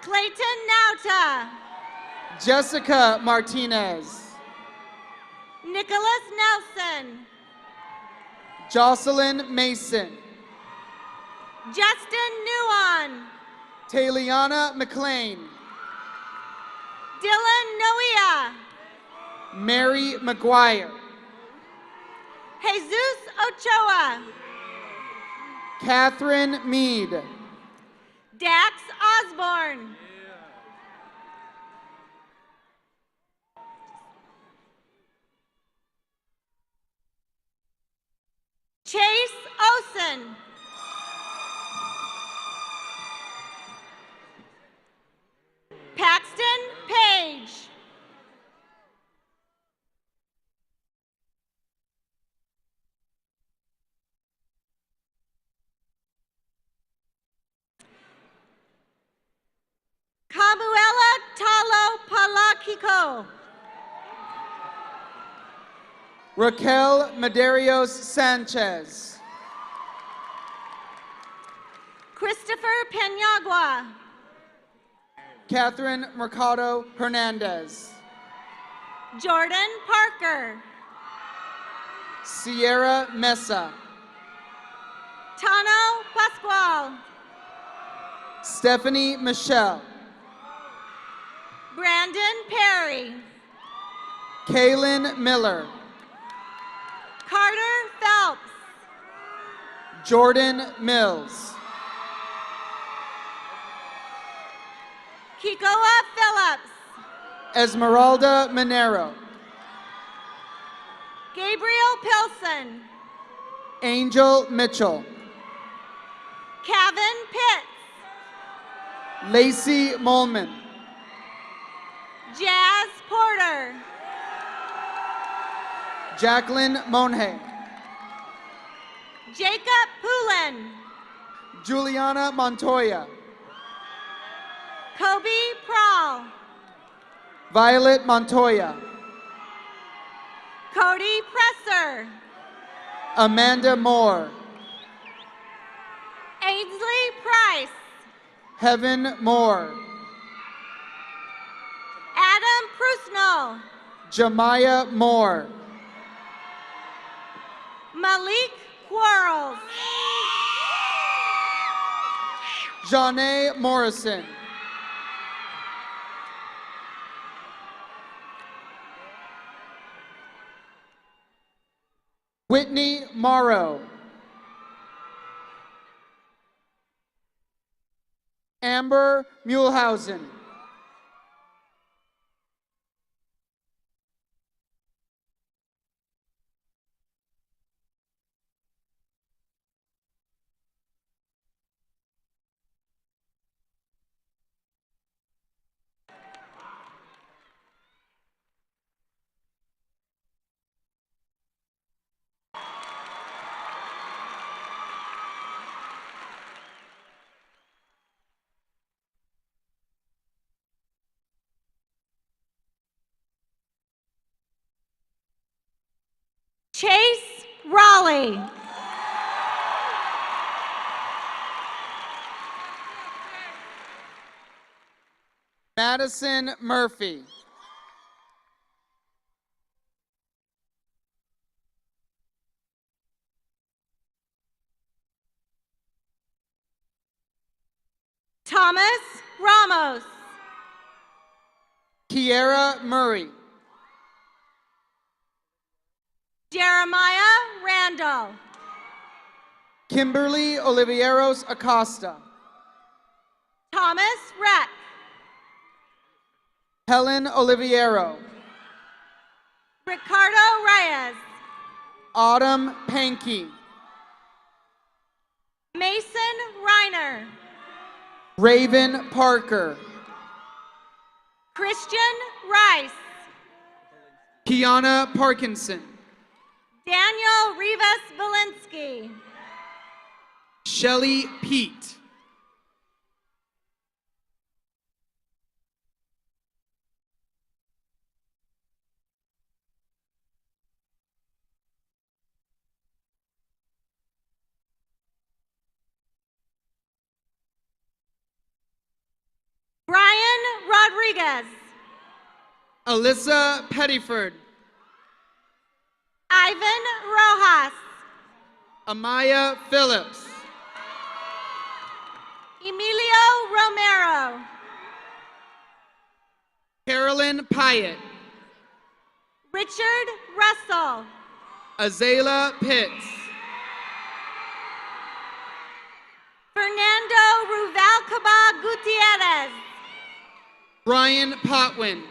Clayton Nauta. Jessica Martinez. Nicholas Nelson. Jocelyn Mason. Justin Nuon. Tayliana McLean. Dylan Noia. Mary McGuire. Jesus Ochoa. Catherine Mead. Dax Osborne. Chase Osen. Paxton Page. Camuela Talo Palakiko. Raquel Medeiros Sanchez. Christopher Peñagua. Catherine Mercado Hernandez. Jordan Parker. Sierra Mesa. Tano Pascual. Stephanie Michelle. Brandon Perry. Kaylin Miller. Carter Phelps. Jordan Mills. Kikoa Phillips. Esmeralda Monero. Gabriel Pilson. Angel Mitchell. Kevin Pitts. Lacey Molman. Jazz Porter. Jacqueline Monhe. Jacob Poulin. Juliana Montoya. Kobe Prawl. Violet Montoya. Cody Presser. Amanda Moore. Ainsley Price. Heaven Moore. Adam Prusnell. Jemiah Moore. Malik Quarles. Janae Morrison. Whitney Morrow. Amber Muehlhausen. Chase Raleigh. Madison Murphy. Thomas Ramos. Kiera Murray. Jeremiah Randall. Kimberly Olivieros Acosta. Thomas Reck. Helen Oliviero. Ricardo Reyes. Autumn Pankey. Mason Reiner. Raven Parker. Christian Rice. Kiana Parkinson. Daniel Rivas Valinsky. Shelly Pete. Brian Rodriguez. Alyssa Pettiford. Ivan Rojas. Amaya Phillips. Emilio Romero. Carolyn Pyatt. Richard Russell. Azela Pitts. Fernando Ruvalcaba Gutierrez. Brian Potwin.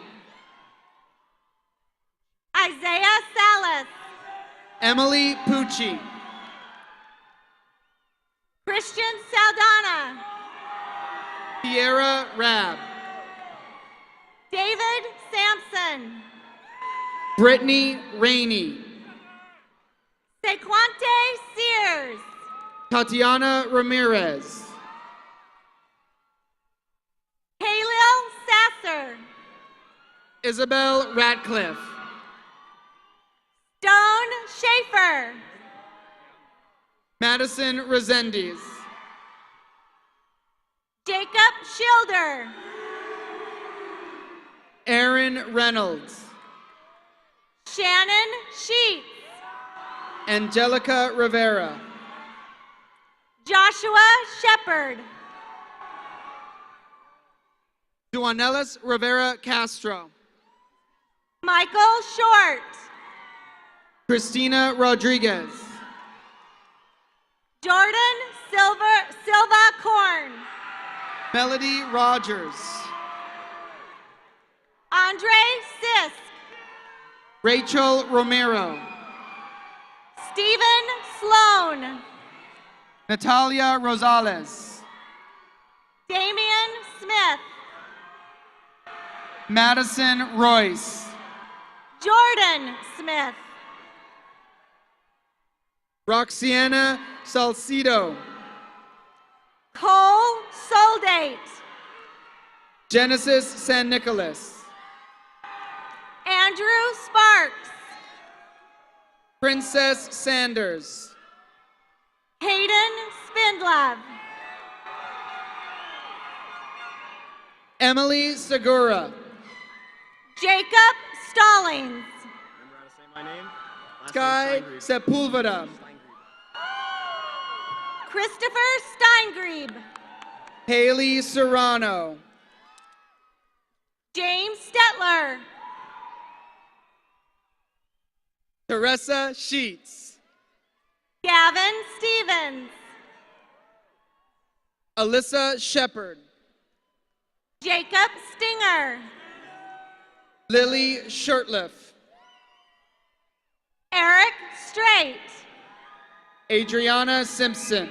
Isaiah Salas. Emily Pucci. Christian Saldana. Sierra Rab. David Sampson. Brittany Rainey. Sequante Sears. Tatiana Ramirez. Halil Sasser. Isabel Ratcliffe. Stone Schaefer. Madison Resendiz. Jacob Schilder. Aaron Reynolds. Shannon Sheets. Angelica Rivera. Joshua Shepard. Juanelis Rivera Castro. Michael Short. Christina Rodriguez. Jordan Silva Korn. Melody Rogers. Andre Sisk. Rachel Romero. Stephen Sloan. Natalia Rosales. Damian Smith. Madison Royce. Jordan Smith. Roxana Salcido. Cole Soldate. Genesis San Nicolas. Andrew Sparks. Princess Sanders. Hayden Spindlove. Emily Segura. Jacob Stallings. Remember how to say my name? Last Sky name Steingrebe. Sepulveda. Christopher Steingrebe. Haley Serrano. James Stetler. Teresa Sheets. Gavin Stevens. Alyssa Shepard. Jacob Stinger. Lily Shurtleff. Eric Straight. Adriana Simpson.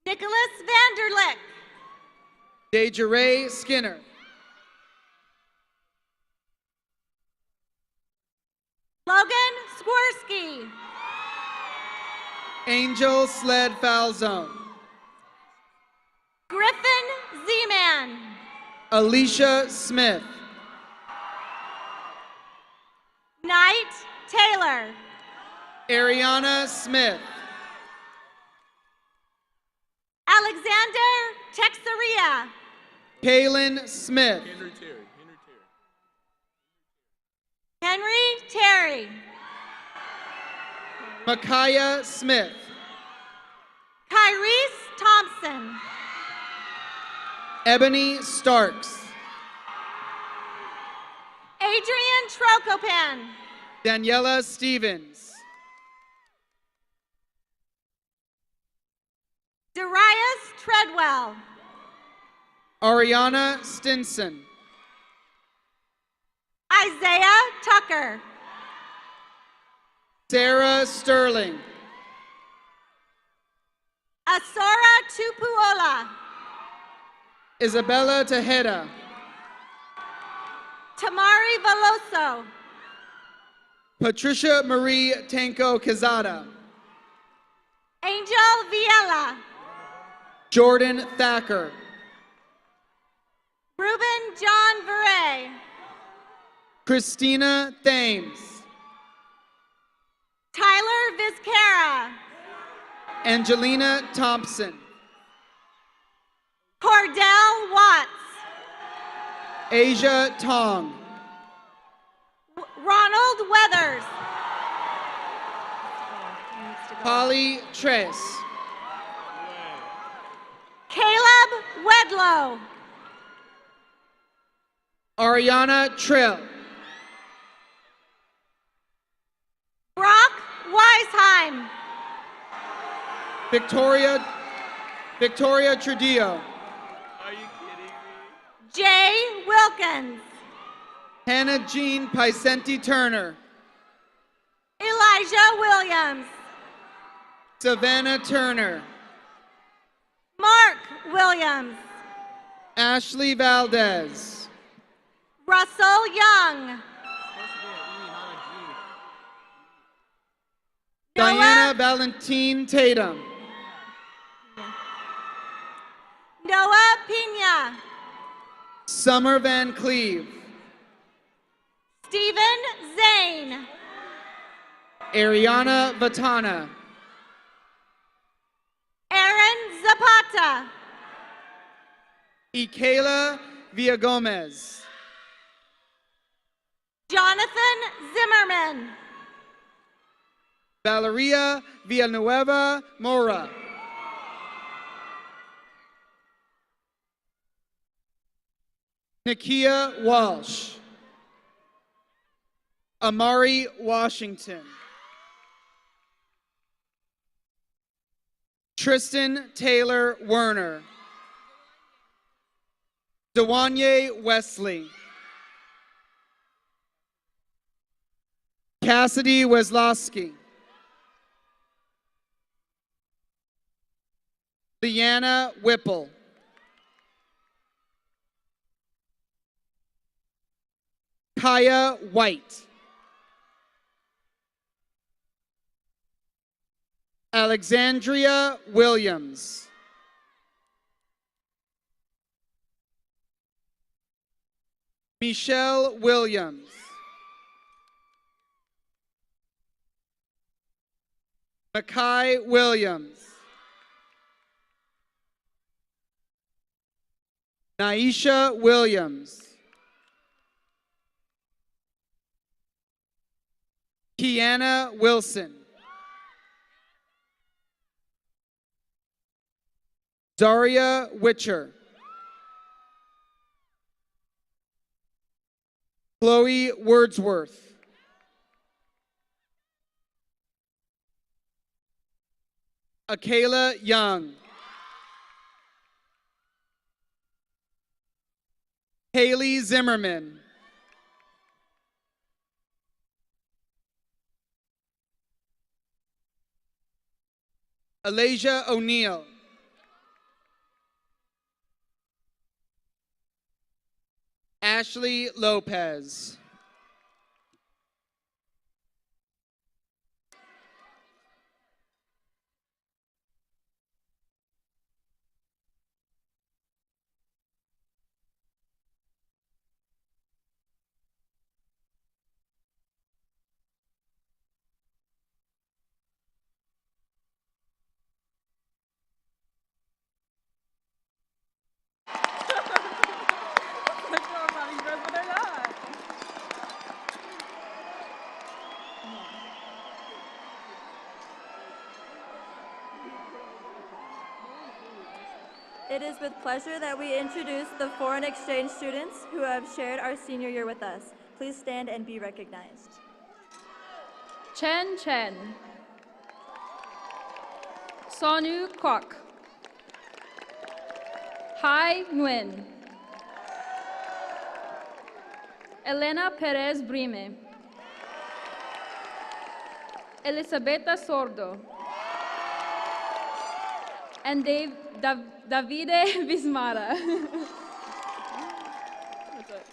Nicholas Vanderlick. Dejaray Skinner. Logan Swirsky. Angel Sled Falzone. Griffin Zeman. Alicia Smith. Knight Taylor. Ariana Smith. Alexander Texeria. Kaylin Smith. Henry Terry. Micaiah Smith. Kyrese Thompson. Ebony Starks. Adrian Trocopan. Daniela Stevens. Darius Treadwell. Ariana Stinson. Isaiah Tucker. Sarah Sterling. Asora Tupuola. Isabella Tejeda. Tamari Veloso. Patricia Marie Tanco Quezada. Angel Viella. Jordan Thacker. Ruben John Veray. Christina Thames. Tyler Vizcara. Angelina Thompson. Cordell Watts. Asia Tong. Ronald Weathers. Holly Tress. Caleb Wedlow. Ariana Trill. Brock Weisheim. Victoria Trudillo. Jay Wilkins. Hannah Jean Picenti Turner. Elijah Williams. Savannah Turner. Mark Williams. Ashley Valdez. Russell Young. Diana Valentine Tatum. Noah Pina. Summer Van Cleve. Stephen Zane. Ariana Vatana. Aaron Zapata. Ikela Villagomez. Jonathan Zimmerman. Valeria Villanueva Mora. Nakia Walsh. Amari Washington. Tristan Taylor Werner. Dewanye Wesley. Cassidy Weslowski. Leanna Whipple. Kaya White. Alexandria Williams. Michelle Williams. Mackay Williams. Naisha Williams. Kiana Wilson. Daria Witcher. Chloe Wordsworth. Akayla Young. Haley Zimmerman. Alasia O'Neill. Ashley Lopez. It is with pleasure that we introduce the foreign exchange students who have shared our senior year with us. Please stand and be recognized. Chen Chen, Sonu Kwok, Hai Nguyen, Elena Perez Brime, Elisabetta Sordo, and Davide Vismara. That's it.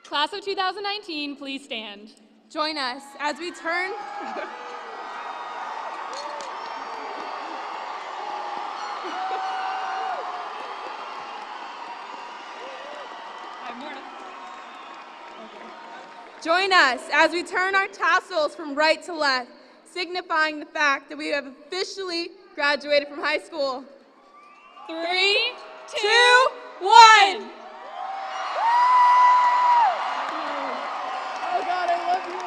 Class of 2019, please stand. Join us as we turn. Join us as we turn our tassels from right to left, signifying the fact that we have officially graduated from high school. 3, 2, 1. Oh God, I love you.